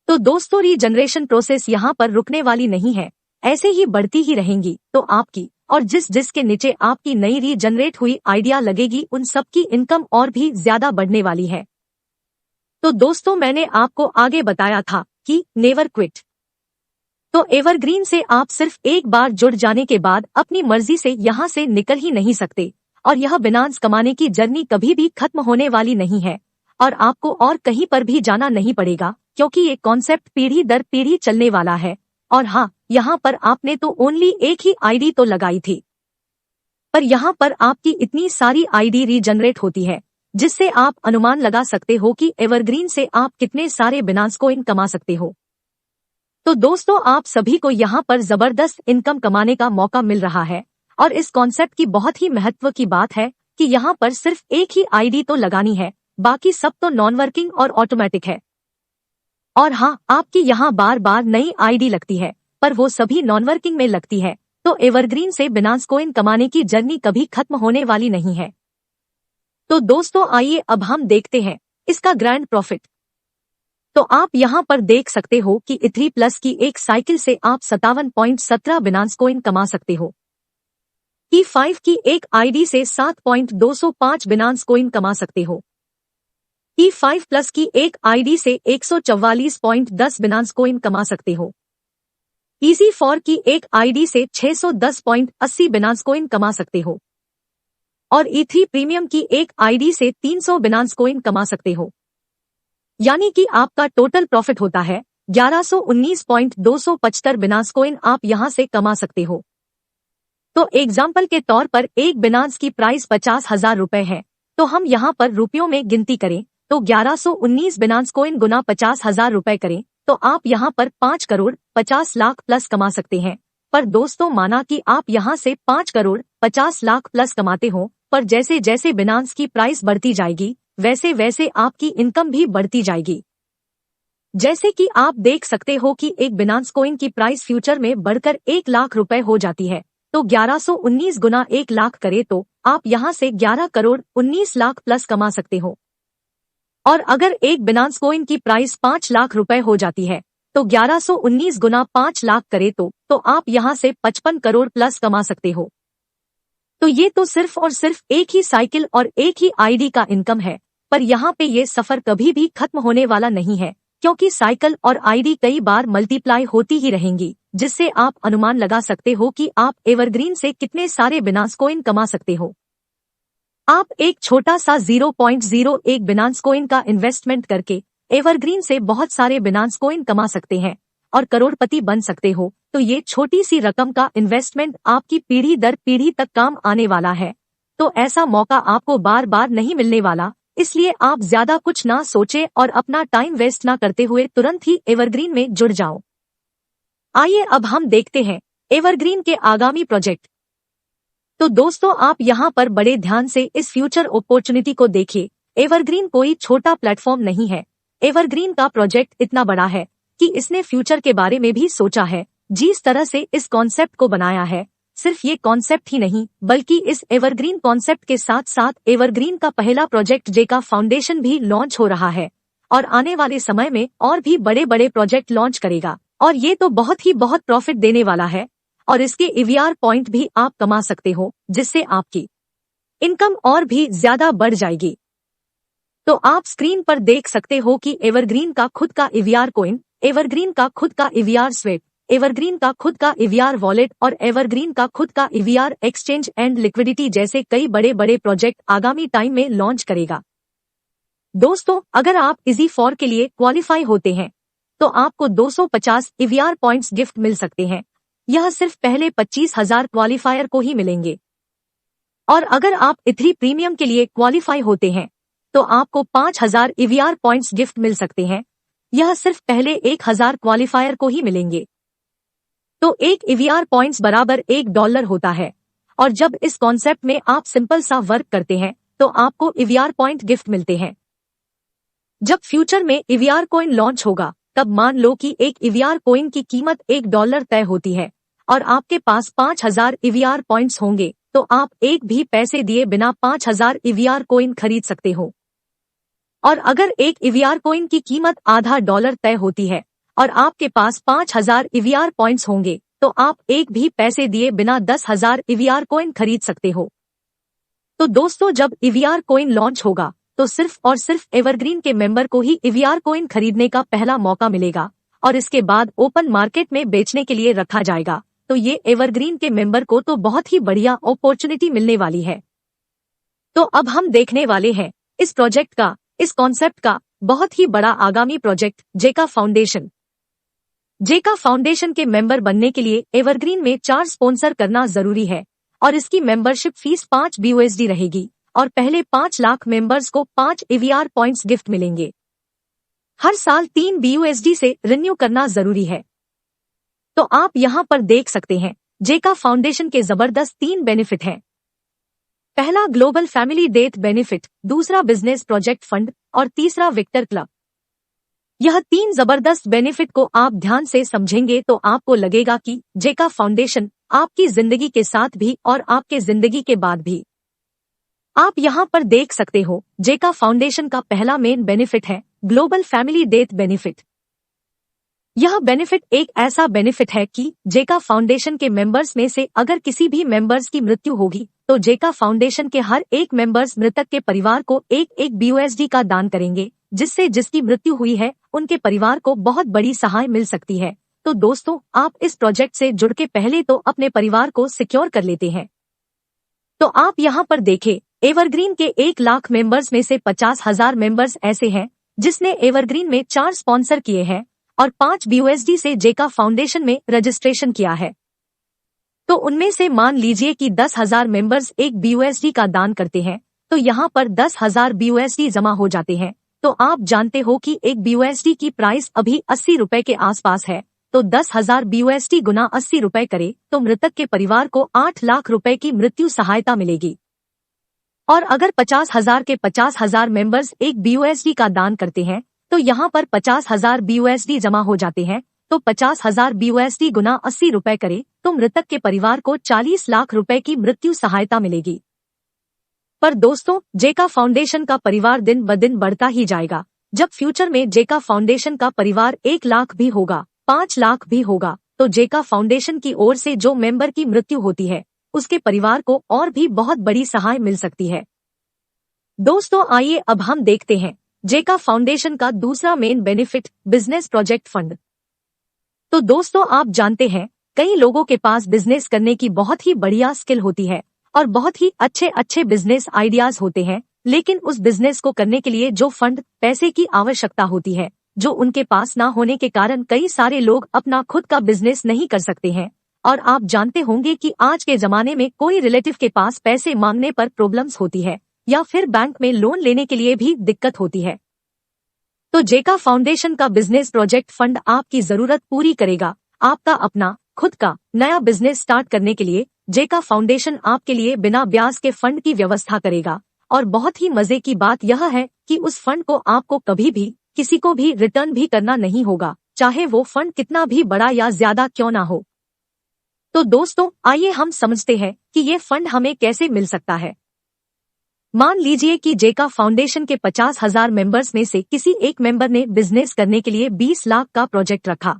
तो दोस्तों, रीजनरेशन प्रोसेस यहाँ पर रुकने वाली नहीं है, ऐसे ही बढ़ती ही रहेंगी। तो आपकी और जिसके नीचे आपकी नई रीजनरेट हुई आइडिया लगेगी, उन सबकी इनकम और भी ज्यादा बढ़ने वाली है। तो दोस्तों, मैंने आपको आगे बताया था कि नेवर क्विट। तो एवरग्रीन से आप सिर्फ एक बार जुड़ जाने के बाद अपनी मर्जी से यहाँ से निकल ही नहीं सकते, और यह बिनांस कमाने की जर्नी कभी भी खत्म होने वाली नहीं है, और आपको और कहीं पर भी जाना नहीं पड़ेगा, क्योंकि ये कॉन्सेप्ट पीढ़ी दर पीढ़ी चलने वाला है। और हाँ, यहाँ पर आपने तो ओनली एक ही आईडी तो लगाई थी, पर यहाँ पर आपकी इतनी सारी आईडी रीजनरेट होती है, जिससे आप अनुमान लगा सकते हो कि एवरग्रीन से आप कितने सारे बिनांस कॉइन कमा सकते हो। तो दोस्तों, आप सभी को यहाँ पर जबरदस्त इनकम कमाने का मौका मिल रहा है, और इस कॉन्सेप्ट की बहुत ही महत्व की बात है कि यहाँ पर सिर्फ एक ही आईडी तो लगानी है, बाकी सब तो नॉन वर्किंग और ऑटोमेटिक है। और हाँ, आपकी यहाँ बार बार नई आईडी लगती है, पर वो सभी नॉन वर्किंग में लगती है। तो एवरग्रीन से बिनांस कॉइन कमाने की जर्नी कभी खत्म होने वाली नहीं है। तो दोस्तों, आइए अब हम देखते हैं इसका ग्रैंड प्रॉफिट। तो आप यहाँ पर देख सकते हो कि E3 प्लस की एक साइकिल से आप 57.17 बिनांस कॉइन कमा सकते हो। E5 की एक आईडी से 7.205 बिनांस कॉइन कमा सकते हो। E5 प्लस की एक आईडी से 144.10 बिनांस कॉइन कमा सकते हो। EG4 की एक आईडी से 610.80 बिनांस कॉइन कमा सकते हो, और E3 प्रीमियम की एक आईडी से 300 बिनांस कॉइन कमा सकते हो। यानी कि आपका टोटल प्रॉफिट होता है 1119.275 बिनांस कॉइन आप यहां से कमा सकते हो। तो एग्जाम्पल के तौर पर एक बिनांस की प्राइस 50,000 रुपए है, तो हम यहां पर रुपयों में गिनती करें तो 1119 बिनांस कॉइन गुना 50,000 रुपए करें तो आप यहां पर 5 करोड़ 50 लाख प्लस कमा सकते हैं। पर दोस्तों, माना कि आप यहां से 5 करोड़ 50 लाख प्लस कमाते हो, पर जैसे जैसे बिनांस की प्राइस बढ़ती जाएगी, वैसे वैसे आपकी इनकम भी बढ़ती जाएगी। जैसे कि आप देख सकते हो कि एक बिनांस कॉइन की प्राइस फ्यूचर में बढ़कर 1 लाख रुपए हो जाती है, तो 1119 गुना 1 लाख करे तो आप यहां से 11 करोड़ 19 लाख प्लस कमा सकते हो। और अगर एक बिनांस कॉइन की प्राइस 5 लाख रुपए हो जाती है, तो 1119 गुना 5 लाख करे तो आप यहां से 55 करोड़ प्लस कमा सकते हो। तो ये तो सिर्फ और सिर्फ एक ही साइकिल और एक ही आईडी का इनकम है, पर यहाँ पे ये सफर कभी भी खत्म होने वाला नहीं है, क्योंकि साइकिल और आईडी कई बार मल्टीप्लाई होती ही रहेंगी, जिससे आप अनुमान लगा सकते हो कि आप एवरग्रीन से कितने सारे बिनांस कॉइन कमा सकते हो। आप एक छोटा सा 0.01 बिनांस कॉइन का इन्वेस्टमेंट करके एवरग्रीन से बहुत सारे बिनांस कॉइन कमा सकते हैं और करोड़पति बन सकते हो। तो ये छोटी सी रकम का इन्वेस्टमेंट आपकी पीढ़ी दर पीढ़ी तक काम आने वाला है। तो ऐसा मौका आपको बार बार नहीं मिलने वाला, इसलिए आप ज्यादा कुछ ना सोचे और अपना टाइम वेस्ट ना करते हुए तुरंत ही एवरग्रीन में जुड़ जाओ। आइए अब हम देखते हैं एवरग्रीन के आगामी प्रोजेक्ट। तो दोस्तों, आप यहाँ पर बड़े ध्यान से इस फ्यूचर अपॉर्चुनिटी को देखिए। एवरग्रीन कोई छोटा प्लेटफॉर्म नहीं है। एवरग्रीन का प्रोजेक्ट इतना बड़ा है कि इसने फ्यूचर के बारे में भी सोचा है। जिस तरह से इस कॉन्सेप्ट को बनाया है, सिर्फ ये कॉन्सेप्ट ही नहीं, बल्कि इस एवरग्रीन कॉन्सेप्ट के साथ साथ एवरग्रीन का पहला प्रोजेक्ट जे का फाउंडेशन भी लॉन्च हो रहा है, और आने वाले समय में और भी बड़े बड़े प्रोजेक्ट लॉन्च करेगा। और ये तो बहुत प्रॉफिट देने वाला है, और इसके EVR पॉइंट भी आप कमा सकते हो, जिससे आपकी इनकम और भी ज्यादा बढ़ जाएगी। तो आप स्क्रीन पर देख सकते हो कि एवरग्रीन का खुद का EVR कॉइन, एवरग्रीन का खुद का EVR स्वेप, एवरग्रीन का खुद का EVR वॉलेट और एवरग्रीन का खुद का EVR एक्सचेंज एंड लिक्विडिटी जैसे कई बड़े बड़े प्रोजेक्ट आगामी टाइम में लॉन्च करेगा। दोस्तों, अगर आप EG4 के लिए क्वालिफाई होते हैं तो आपको 250 EVR पॉइंट्स गिफ्ट मिल सकते हैं। यह सिर्फ पहले 25,000 क्वालिफायर को ही मिलेंगे। और अगर आप E3 प्रीमियम के लिए क्वालिफाई होते हैं तो आपको 5,000 EVR पॉइंट्स गिफ्ट मिल सकते हैं। यह सिर्फ पहले 1,000 क्वालिफायर को ही मिलेंगे। तो एक EVR पॉइंट्स बराबर $1 होता है, और जब इस कॉन्सेप्ट में आप सिंपल सा वर्क करते हैं तो आपको EVR पॉइंट गिफ्ट मिलते हैं। जब फ्यूचर में EVR कॉइन लॉन्च होगा, तब मान लो कि एक EVR कॉइन की कीमत $1 तय होती है, और आपके पास 5000 EVR पॉइंट्स होंगे तो आप एक भी पैसे दिए बिना 5000 EVR कॉइन खरीद सकते हो। और अगर एक EVR कॉइन की कीमत $0.5 तय होती है और आपके पास 5000 EVR पॉइंट्स होंगे तो आप एक भी पैसे दिए बिना 10,000 EVR कॉइन खरीद सकते हो। तो दोस्तों, जब EVR कॉइन लॉन्च होगा तो सिर्फ और सिर्फ एवरग्रीन के मेंबर को ही EVR कॉइन खरीदने का पहला मौका मिलेगा और इसके बाद ओपन मार्केट में बेचने के लिए रखा जाएगा। तो ये एवरग्रीन के मेंबर को तो बहुत ही बढ़िया अपॉर्चुनिटी मिलने वाली है। तो अब हम देखने वाले हैं इस प्रोजेक्ट का, इस कॉन्सेप्ट का बहुत ही बड़ा आगामी प्रोजेक्ट जेका फाउंडेशन। जेका फाउंडेशन के मेंबर बनने के लिए एवरग्रीन में 4 स्पॉन्सर करना जरूरी है और इसकी मेंबरशिप फीस 5 BUSD रहेगी और पहले 5 लाख मेंबर्स को 5 EVR पॉइंट्स गिफ्ट मिलेंगे। हर साल 3 BUSD से रिन्यू करना जरूरी है। तो आप यहाँ पर देख सकते हैं जेका फाउंडेशन के जबरदस्त 3 बेनिफिट हैं। पहला ग्लोबल फैमिली डेथ बेनिफिट, दूसरा बिजनेस प्रोजेक्ट फंड और तीसरा विक्टर क्लब। यह 3 जबरदस्त बेनिफिट को आप ध्यान से समझेंगे तो आपको लगेगा कि जेका फाउंडेशन आपकी जिंदगी के साथ भी और आपके जिंदगी के बाद भी। आप यहाँ पर देख सकते हो जेका फाउंडेशन का पहला मेन बेनिफिट है ग्लोबल फैमिली डेथ बेनिफिट। यह बेनिफिट एक ऐसा बेनिफिट है कि जेका फाउंडेशन के मेंबर्स में से अगर किसी भी मेंबर्स की मृत्यु होगी तो जेका फाउंडेशन के हर एक मेंबर्स मृतक के परिवार को एक BUSD का दान करेंगे, जिससे जिसकी मृत्यु हुई है उनके परिवार को बहुत बड़ी सहाय मिल सकती है। तो दोस्तों, आप इस प्रोजेक्ट से जुड़ के पहले तो अपने परिवार को सिक्योर कर लेते हैं। तो आप यहाँ पर देखें, एवरग्रीन के 1 लाख मेंबर्स में से 50,000 मेंबर्स ऐसे हैं जिसने एवरग्रीन में 4 स्पॉन्सर किए हैं और 5 BUSD से जेका फाउंडेशन में रजिस्ट्रेशन किया है। तो उनमें से मान लीजिए कि 10,000 मेंबर्स 1 BUSD का दान करते हैं तो यहाँ पर 10,000 BUSD जमा हो जाते हैं। तो आप जानते हो कि 1 BUSD की प्राइस अभी 80 रुपए के आसपास है। तो 10,000 BUSD गुना 80 रुपए करे तो मृतक के परिवार को 8 लाख रुपए की मृत्यु सहायता मिलेगी। और अगर 50,000 के 50,000 मेंबर्स 1 BUSD का दान करते हैं तो यहाँ पर 50,000 BUSD जमा हो जाते हैं। तो 50,000 BUSD गुना 80 रुपए करे तो मृतक के परिवार को 40 लाख रुपए की मृत्यु सहायता मिलेगी। पर दोस्तों, जेका फाउंडेशन का परिवार दिन ब दिन बढ़ता ही जाएगा। जब फ्यूचर में जेका फाउंडेशन का परिवार 1 लाख भी होगा, 5 लाख भी होगा, तो जेका फाउंडेशन की ओर से जो मेंबर की मृत्यु होती है उसके परिवार को और भी बहुत बड़ी सहाय मिल सकती है। दोस्तों, आइए अब हम देखते हैं जेका फाउंडेशन का दूसरा main benefit, business project fund. तो दोस्तों, आप जानते हैं कई लोगों के पास बिजनेस करने की बहुत ही बढ़िया स्किल होती है और बहुत ही अच्छे अच्छे बिजनेस आइडियाज होते हैं, लेकिन उस बिजनेस को करने के लिए जो फंड, पैसे की आवश्यकता होती है, जो उनके पास ना होने के कारण कई सारे लोग अपना खुद का बिजनेस नहीं कर सकते हैं। और आप जानते होंगे कि आज के जमाने में कोई रिलेटिव के पास पैसे मांगने पर प्रॉब्लम्स होती है या फिर बैंक में लोन लेने के लिए भी दिक्कत होती है। तो जेका फाउंडेशन का बिजनेस प्रोजेक्ट फंड आपकी जरूरत पूरी करेगा। आपका अपना खुद का नया बिजनेस स्टार्ट करने के लिए जेका फाउंडेशन आपके लिए बिना ब्याज के फंड की व्यवस्था करेगा। और बहुत ही मजे की बात यह है कि उस फंड को आपको कभी भी किसी को भी रिटर्न भी करना नहीं होगा, चाहे वो फंड कितना भी बड़ा या ज्यादा क्यों ना हो। तो दोस्तों, आइए हम समझते हैं कि ये फंड हमें कैसे मिल सकता है। मान लीजिए कि जेका फाउंडेशन के 50,000 मेंबर्स में से किसी एक मेंबर ने बिजनेस करने के लिए 20 लाख का प्रोजेक्ट रखा।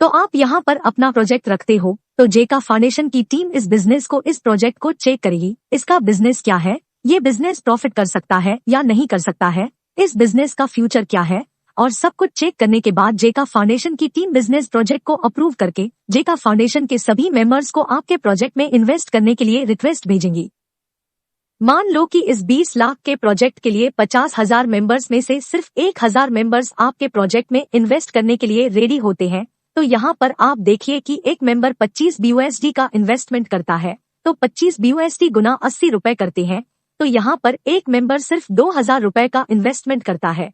तो आप यहाँ पर अपना प्रोजेक्ट रखते हो तो जेका फाउंडेशन की टीम इस बिजनेस को, इस प्रोजेक्ट को चेक करेगी। इसका बिजनेस क्या है, ये बिजनेस प्रॉफिट कर सकता है या नहीं कर सकता है, इस बिजनेस का फ्यूचर क्या है, और सब कुछ चेक करने के बाद जेका फाउंडेशन की टीम बिजनेस प्रोजेक्ट को अप्रूव करके जेका फाउंडेशन के सभी मेंबर्स को आपके प्रोजेक्ट में इन्वेस्ट करने के लिए रिक्वेस्ट भेजेंगी। मान लो कि इस 20 लाख के प्रोजेक्ट के लिए 50,000 मेंबर्स में से सिर्फ 1,000 मेंबर्स आपके प्रोजेक्ट में इन्वेस्ट करने के लिए रेडी होते हैं। तो यहाँ पर आप देखिए कि एक मेंबर 25 BUSD का इन्वेस्टमेंट करता है तो 25 BUSD गुना 80 रुपए करते हैं। तो यहाँ पर एक मेंबर सिर्फ 2,000 रुपए का इन्वेस्टमेंट करता है।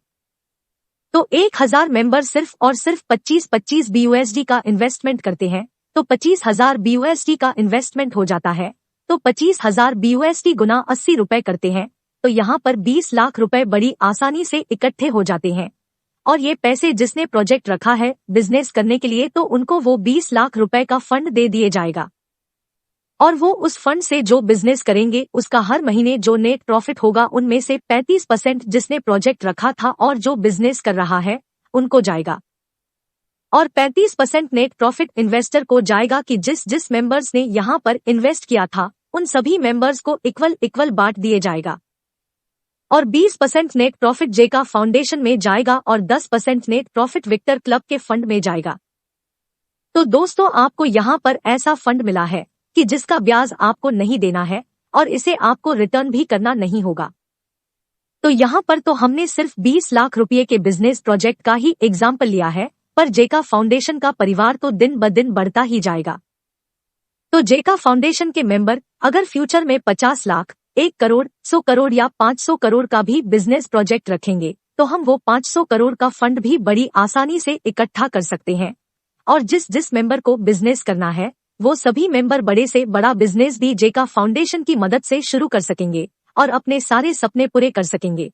तो 1,000 मेंबर सिर्फ और सिर्फ 25 BUSD का इन्वेस्टमेंट करते हैं तो 25,000 BUSD का इन्वेस्टमेंट हो जाता है। तो 25,000 BUSD गुना 80 रुपए करते हैं तो यहाँ पर 20 लाख रुपए बड़ी आसानी से इकट्ठे हो जाते हैं। और ये पैसे जिसने प्रोजेक्ट रखा है बिजनेस करने के लिए, तो उनको वो 20 लाख रुपए का फंड दे दिए जाएगा। और वो उस फंड से जो बिजनेस करेंगे उसका हर महीने जो नेट प्रॉफिट होगा उनमें से 35% जिसने प्रोजेक्ट रखा था और जो बिजनेस कर रहा है उनको जाएगा, और 35% नेट प्रॉफिट इन्वेस्टर को जाएगा कि जिस जिस मेंबर्स ने यहाँ पर इन्वेस्ट किया था उन सभी मेंबर्स को इक्वल बांट दिए जाएगा। और 20% नेट प्रॉफिट जेका फाउंडेशन में जाएगा और 10% नेट प्रॉफिट विक्टर क्लब के फंड में जाएगा। तो दोस्तों, आपको यहाँ पर ऐसा फंड मिला है कि जिसका ब्याज आपको नहीं देना है और इसे आपको रिटर्न भी करना नहीं होगा। तो यहाँ पर तो हमने सिर्फ 20 लाख रुपए के बिजनेस प्रोजेक्ट का ही एग्जाम्पल लिया है, पर जेका फाउंडेशन का परिवार तो दिन ब दिन बढ़ता ही जाएगा। तो जेका फाउंडेशन के मेंबर अगर फ्यूचर में 50 लाख, 1 करोड़, 100 करोड़ या 500 करोड़ का भी बिजनेस प्रोजेक्ट रखेंगे तो हम वो 500 करोड़ का फंड भी बड़ी आसानी से इकट्ठा कर सकते हैं। और जिस जिस मेंबर को बिजनेस करना है वो सभी मेंबर बड़े से बड़ा बिजनेस भी जेका फाउंडेशन की मदद से शुरू कर सकेंगे और अपने सारे सपने पूरे कर सकेंगे।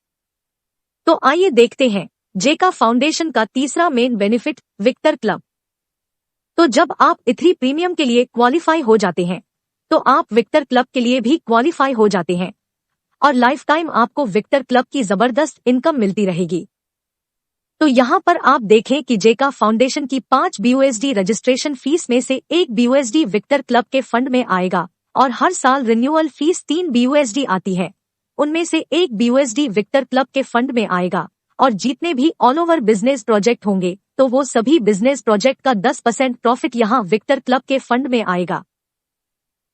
तो आइए देखते हैं जेका फाउंडेशन का तीसरा मेन बेनिफिट, विक्टर क्लब। तो जब आप इथरी प्रीमियम के लिए क्वालिफाई हो जाते हैं तो आप विक्टर क्लब के लिए भी क्वालिफाई हो जाते हैं और लाइफ टाइम आपको विक्टर क्लब की जबरदस्त इनकम मिलती रहेगी। तो यहाँ पर आप देखें कि जेका फाउंडेशन की 5 BUSD रजिस्ट्रेशन फीस में से 1 BUSD विक्टर क्लब के फंड में आएगा और हर साल रिन्यूअल फीस 3 BUSD आती है, उनमें से 1 BUSD विक्टर क्लब के फंड में आएगा। और जितने भी ऑल ओवर बिजनेस प्रोजेक्ट होंगे तो वो सभी बिजनेस प्रोजेक्ट का 10% प्रॉफिट यहाँ विक्टर क्लब के फंड में आएगा।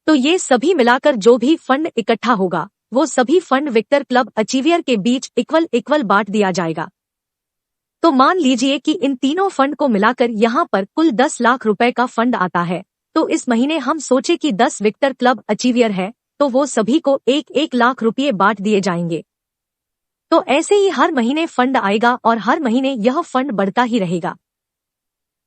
तो ये सभी मिलाकर जो भी फंड इकट्ठा होगा वो सभी फंड विक्टर क्लब अचीवियर के बीच इक्वल बांट दिया जाएगा। तो मान लीजिए कि इन तीनों फंड को मिलाकर यहाँ पर कुल 10 लाख रुपए का फंड आता है, तो इस महीने हम सोचे कि 10 विक्टर क्लब अचीवियर है तो वो सभी को 1 लाख रुपये बांट दिए जाएंगे। तो ऐसे ही हर महीने फंड आएगा और हर महीने यह फंड बढ़ता ही रहेगा।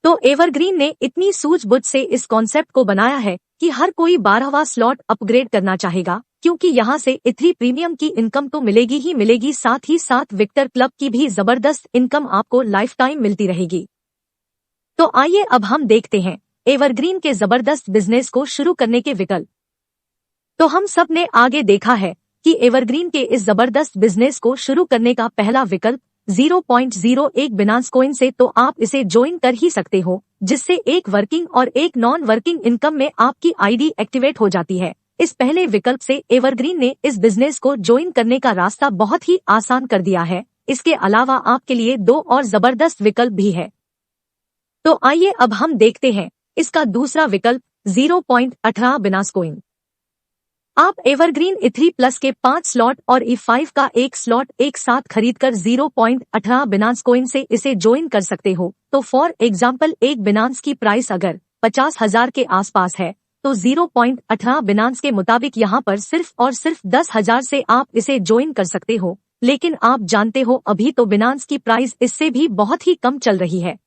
तो एवरग्रीन ने इतनी सूझबूझ से इस कॉन्सेप्ट को बनाया है कि हर कोई 12वां स्लॉट अपग्रेड करना चाहेगा, क्योंकि यहाँ से इथरी प्रीमियम की इनकम तो मिलेगी ही मिलेगी, साथ ही साथ विक्टर क्लब की भी जबरदस्त इनकम आपको लाइफ टाइम मिलती रहेगी। तो आइए अब हम देखते हैं एवरग्रीन के जबरदस्त बिजनेस को शुरू करने के विकल्प। तो हम सब ने आगे देखा है कि एवरग्रीन के इस जबरदस्त बिजनेस को शुरू करने का पहला विकल्प 0.01 बिनांस कॉइन से, तो आप इसे ज्वाइन कर ही सकते हो, जिससे एक वर्किंग और एक नॉन वर्किंग इनकम में आपकी आईडी एक्टिवेट हो जाती है। इस पहले विकल्प से एवरग्रीन ने इस बिजनेस को ज्वाइन करने का रास्ता बहुत ही आसान कर दिया है। इसके अलावा आपके लिए 2 और जबरदस्त विकल्प भी है। तो आइए अब हम देखते हैं इसका दूसरा विकल्प 0.18 बिनांस कॉइन। आप एवरग्रीन E3 प्लस के 5 स्लॉट और E5 का 1 स्लॉट एक साथ खरीदकर 0.18 बिनांस कॉइन से इसे ज्वाइन कर सकते हो। तो फॉर एग्जाम्पल एक बिनांस की प्राइस अगर 50,000 के आसपास है तो 0.18 बिनांस के मुताबिक यहाँ पर सिर्फ और सिर्फ 10,000 से आप इसे ज्वाइन कर सकते हो। लेकिन आप जानते हो अभी तो बिनांस की प्राइस इससे भी बहुत ही कम चल रही है।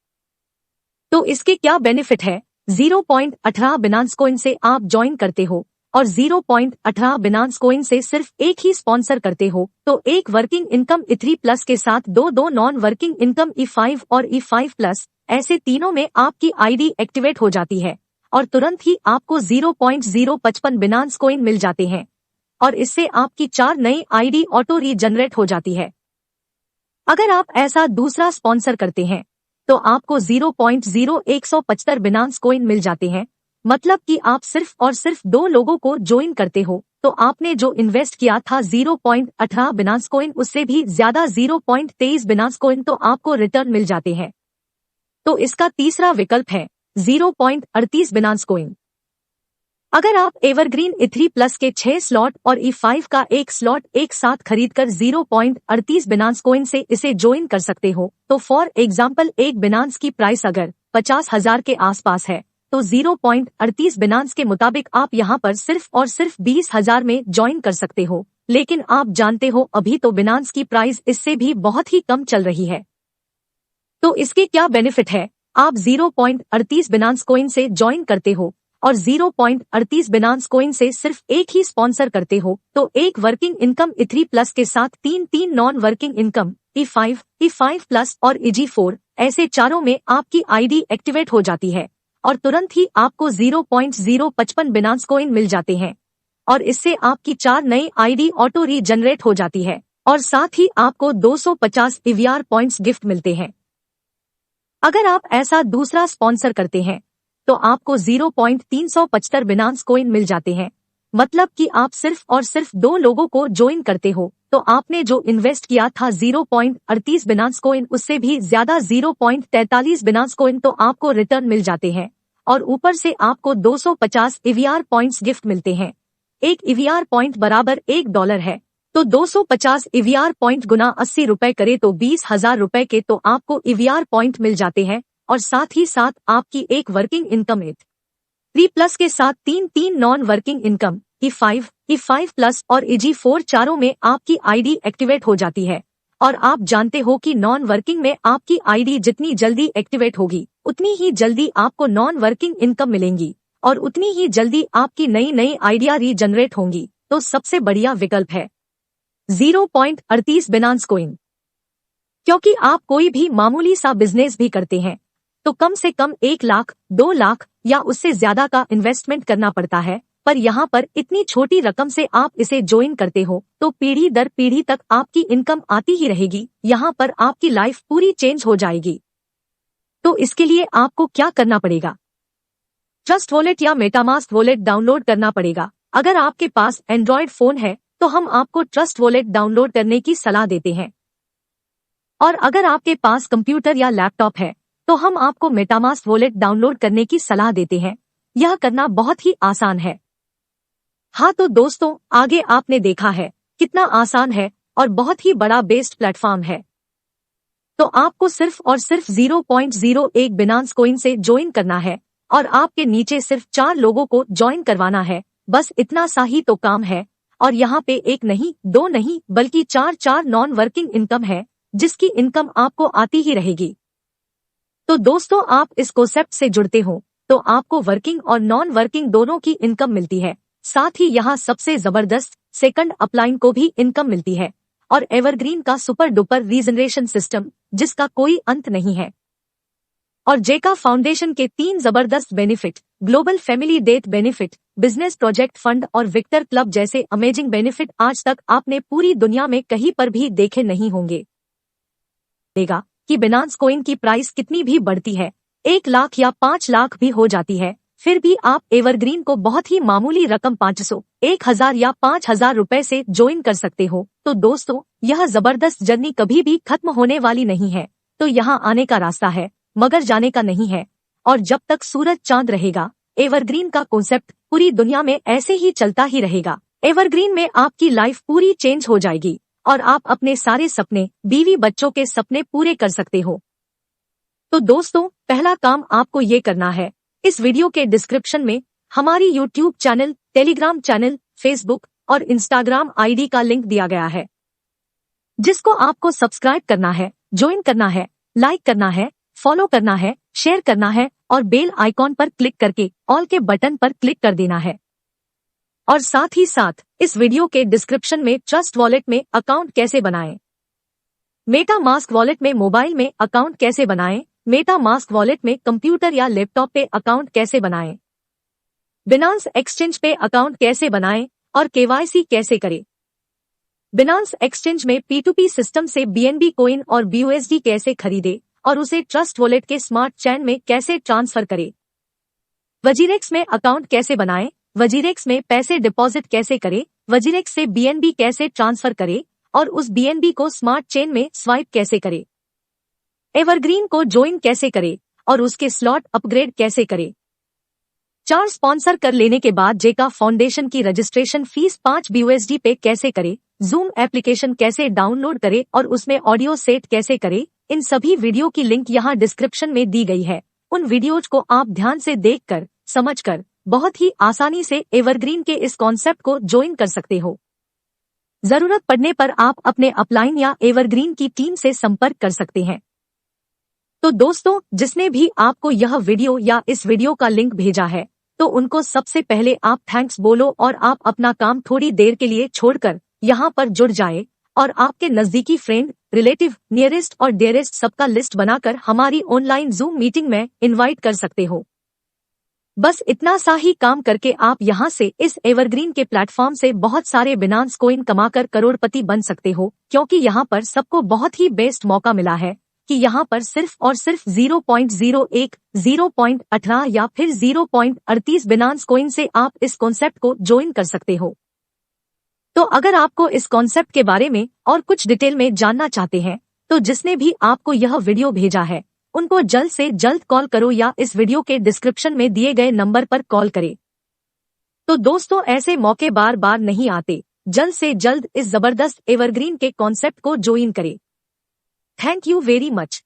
तो इसके क्या बेनिफिट है? 0.18 बिनांस कॉइन से आप ज्वाइन करते हो और 0.18 बिनांस कॉइन से सिर्फ एक ही स्पॉन्सर करते हो, तो एक वर्किंग इनकम E3 प्लस के साथ दो नॉन वर्किंग इनकम E5 और E5 प्लस, ऐसे तीनों में आपकी आईडी एक्टिवेट हो जाती है और तुरंत ही आपको 0.055 बिनांस कॉइन मिल जाते हैं और इससे आपकी 4 नई आईडी ऑटो रीजनरेट हो जाती है। अगर आप ऐसा दूसरा स्पॉन्सर करते हैं तो आपको 0.0175 बिनांस कॉइन मिल जाते हैं। मतलब कि आप सिर्फ और सिर्फ 2 लोगों को ज्वाइन करते हो तो आपने जो इन्वेस्ट किया था 0.18 बिनांस कॉइन, उससे भी ज्यादा 0.23 बिनांस कॉइन तो आपको रिटर्न मिल जाते हैं। तो इसका तीसरा विकल्प है 0.38 बिनांस कॉइन। अगर आप एवरग्रीन E3 प्लस के 6 स्लॉट और E5 का 1 स्लॉट एक साथ खरीदकर 0.38 बिनांस कॉइन से इसे ज्वाइन कर सकते हो, तो फॉर एग्जाम्पल एक बिनांस की प्राइस अगर 50,000 के आसपास है तो 0.38 बिनांस के मुताबिक आप यहाँ पर सिर्फ और सिर्फ 20,000 में ज्वाइन कर सकते हो। लेकिन आप जानते हो अभी तो बिनांस की प्राइस इससे भी बहुत ही कम चल रही है। तो इसके क्या बेनिफिट है? आप 0.38 बिनांस कॉइन से ज्वाइन करते हो और 0.38 बिनांस कॉइन से सिर्फ एक ही स्पॉन्सर करते हो, तो एक वर्किंग इनकम E3 प्लस के साथ तीन non working income E5, E5 plus और EG4 ऐसे चारों में आपकी आईडी एक्टिवेट हो जाती है और तुरंत ही आपको 0.055 बिनांस कॉइन मिल जाते हैं और इससे आपकी 4 नई आईडी ऑटो रीजनरेट हो जाती है और साथ ही आपको 250 EVR पॉइंट्स गिफ्ट मिलते हैं। अगर आप ऐसा दूसरा स्पॉन्सर करते हैं तो आपको 0.375 बिनांस कॉइन मिल जाते हैं। मतलब कि आप सिर्फ और सिर्फ 2 लोगों को ज्वाइन करते हो तो आपने जो इन्वेस्ट किया था 0.38 बिनांस कॉइन उससे भी ज्यादा 0.43 बिनांस कॉइन तो आपको रिटर्न मिल जाते हैं और ऊपर से आपको 250 EVR पॉइंट्स गिफ्ट मिलते हैं। एक EVR पॉइंट बराबर $1 है तो 250 EVR पॉइंट गुना 80 रुपए करे तो 20,000 रुपए के तो आपको EVR पॉइंट मिल जाते हैं और साथ ही साथ आपकी एक वर्किंग इनकम 3 प्लस के साथ 3 non working income E5 plus और EG4 चारों में आपकी आईडी एक्टिवेट हो जाती है और आप जानते हो कि नॉन वर्किंग में आपकी आईडी जितनी जल्दी एक्टिवेट होगी उतनी ही जल्दी आपको नॉन वर्किंग इनकम मिलेंगी और उतनी ही जल्दी आपकी नई आइडिया रीजनरेट होंगी। तो सबसे बढ़िया विकल्प है 0.38 बिनांस कॉइन। क्योंकि आप कोई भी मामूली सा बिजनेस भी करते हैं तो कम से कम 1 लाख 2 लाख या उससे ज्यादा का इन्वेस्टमेंट करना पड़ता है, पर यहाँ पर इतनी छोटी रकम से आप इसे ज्वाइन करते हो तो पीढ़ी दर पीढ़ी तक आपकी इनकम आती ही रहेगी। यहाँ पर आपकी लाइफ पूरी चेंज हो जाएगी। तो इसके लिए आपको क्या करना पड़ेगा? ट्रस्ट वॉलेट या मेटामास्क वॉलेट डाउनलोड करना पड़ेगा। अगर आपके पास एंड्रॉयड फोन है तो हम आपको ट्रस्ट वॉलेट डाउनलोड करने की सलाह देते हैं और अगर आपके पास कंप्यूटर या लैपटॉप है तो हम आपको मेटामास्क वॉलेट डाउनलोड करने की सलाह देते हैं। यह करना बहुत ही आसान है। हाँ तो दोस्तों, आगे आपने देखा है कितना आसान है और बहुत ही बड़ा बेस्ड प्लेटफॉर्म है। तो आपको सिर्फ और सिर्फ 0.01 बिनांस कॉइन से ज्वाइन करना है और आपके नीचे सिर्फ 4 लोगों को ज्वाइन करवाना है। बस इतना सा ही तो काम है और यहाँ पे 1 नहीं 2 नहीं बल्कि 4 नॉन वर्किंग इनकम है जिसकी इनकम आपको आती ही रहेगी। तो दोस्तों, आप इस कॉन्सेप्ट से जुड़ते हो तो आपको वर्किंग और नॉन वर्किंग दोनों की इनकम मिलती है। साथ ही यहाँ सबसे जबरदस्त सेकंड अपलाइन को भी इनकम मिलती है और एवरग्रीन का सुपर डुपर रीजनरेशन सिस्टम जिसका कोई अंत नहीं है और जेका फाउंडेशन के 3 जबरदस्त benefit, global family death benefit, business project fund और विक्टर क्लब जैसे अमेजिंग बेनिफिट आज तक आपने पूरी दुनिया में कहीं पर भी देखे नहीं होंगे। देगा कि बिनांस कॉइन की प्राइस कितनी भी बढ़ती है, 1 लाख या 5 लाख भी हो जाती है, फिर भी आप एवरग्रीन को बहुत ही मामूली रकम 500, 1000 या 5000 रुपए से ज्वाइन कर सकते हो। तो दोस्तों, यह जबरदस्त जर्नी कभी भी खत्म होने वाली नहीं है। तो यहाँ आने का रास्ता है मगर जाने का नहीं है और जब तक सूरज चांद रहेगा एवरग्रीन का कॉन्सेप्ट पूरी दुनिया में ऐसे ही चलता ही रहेगा। एवरग्रीन में आपकी लाइफ पूरी चेंज हो जाएगी और आप अपने सारे सपने, बीवी बच्चों के सपने पूरे कर सकते हो। तो दोस्तों, पहला काम आपको ये करना है, इस वीडियो के डिस्क्रिप्शन में हमारी YouTube channel, Telegram channel, Facebook और इंस्टाग्राम आईडी का लिंक दिया गया है जिसको आपको सब्सक्राइब करना है, ज्वाइन करना है, लाइक करना है, फॉलो करना है, शेयर करना है और बेल आइकॉन पर क्लिक करके ऑल के बटन पर क्लिक कर देना है। और साथ ही साथ इस वीडियो के डिस्क्रिप्शन में ट्रस्ट वॉलेट में अकाउंट कैसे बनाएं, मेटा मास्क वॉलेट में मोबाइल में अकाउंट कैसे बनाएं, मेटा मास्क वॉलेट में कंप्यूटर या लैपटॉप पे अकाउंट कैसे बनाएं, बिनांस एक्सचेंज पे अकाउंट कैसे बनाएं और KYC कैसे करें, बिनांस एक्सचेंज में P2P सिस्टम से BNB कॉइन और BUSD कैसे खरीदे और उसे ट्रस्ट वॉलेट के स्मार्ट चेन में कैसे ट्रांसफर करें, वजीरेक्स में अकाउंट कैसे बनाएं, वजीरेक्स में पैसे डिपॉजिट कैसे करें, वजीरेक्स से BNB कैसे ट्रांसफर करें और उस BNB को स्मार्ट चेन में स्वाइप कैसे करें, एवरग्रीन को ज्वाइन कैसे करें और उसके स्लॉट अपग्रेड कैसे करें। 4 स्पॉन्सर कर लेने के बाद जेका फाउंडेशन की रजिस्ट्रेशन फीस 5 BUSD पे कैसे करें, जूम एप्लीकेशन कैसे डाउनलोड करें और उसमें ऑडियो सेट कैसे करें, इन सभी वीडियो की लिंक यहाँ डिस्क्रिप्शन में दी गई है। उन वीडियोज को आप ध्यान से देखकर, समझकर बहुत ही आसानी से एवरग्रीन के इस कॉन्सेप्ट को ज्वाइन कर सकते हो। जरूरत पड़ने पर आप अपने अपलाइन या एवरग्रीन की टीम से संपर्क कर सकते हैं। तो दोस्तों, जिसने भी आपको यह वीडियो या इस वीडियो का लिंक भेजा है तो उनको सबसे पहले आप थैंक्स बोलो और आप अपना काम थोड़ी देर के लिए छोड़कर यहाँ पर जुड़ जाए और आपके नजदीकी फ्रेंड, रिलेटिव, नियरेस्ट और डियरेस्ट सबका लिस्ट बनाकर हमारी ऑनलाइन जूम मीटिंग में इनवाइट कर सकते हो। बस इतना सा ही काम करके आप यहाँ से इस एवरग्रीन के प्लेटफॉर्म से बहुत सारे बिनांस कॉइन कमाकर करोड़पति बन सकते हो, क्योंकि यहाँ पर सबको बहुत ही बेस्ट मौका मिला है कि यहाँ पर सिर्फ और सिर्फ 0.01, 0.18 या फिर 0.38 बिनांस कॉइन से आप इस कॉन्सेप्ट को ज्वाइन कर सकते हो। तो अगर आपको इस कॉन्सेप्ट के बारे में और कुछ डिटेल में जानना चाहते हैं, तो जिसने भी आपको यह वीडियो भेजा है उनको जल्द से जल्द कॉल करो या इस वीडियो के डिस्क्रिप्शन में दिए गए नंबर पर कॉल करें। तो दोस्तों, ऐसे मौके बार बार नहीं आते, जल्द से जल्द इस जबरदस्त एवरग्रीन के कॉन्सेप्ट को ज्वाइन करें। Thank you very much.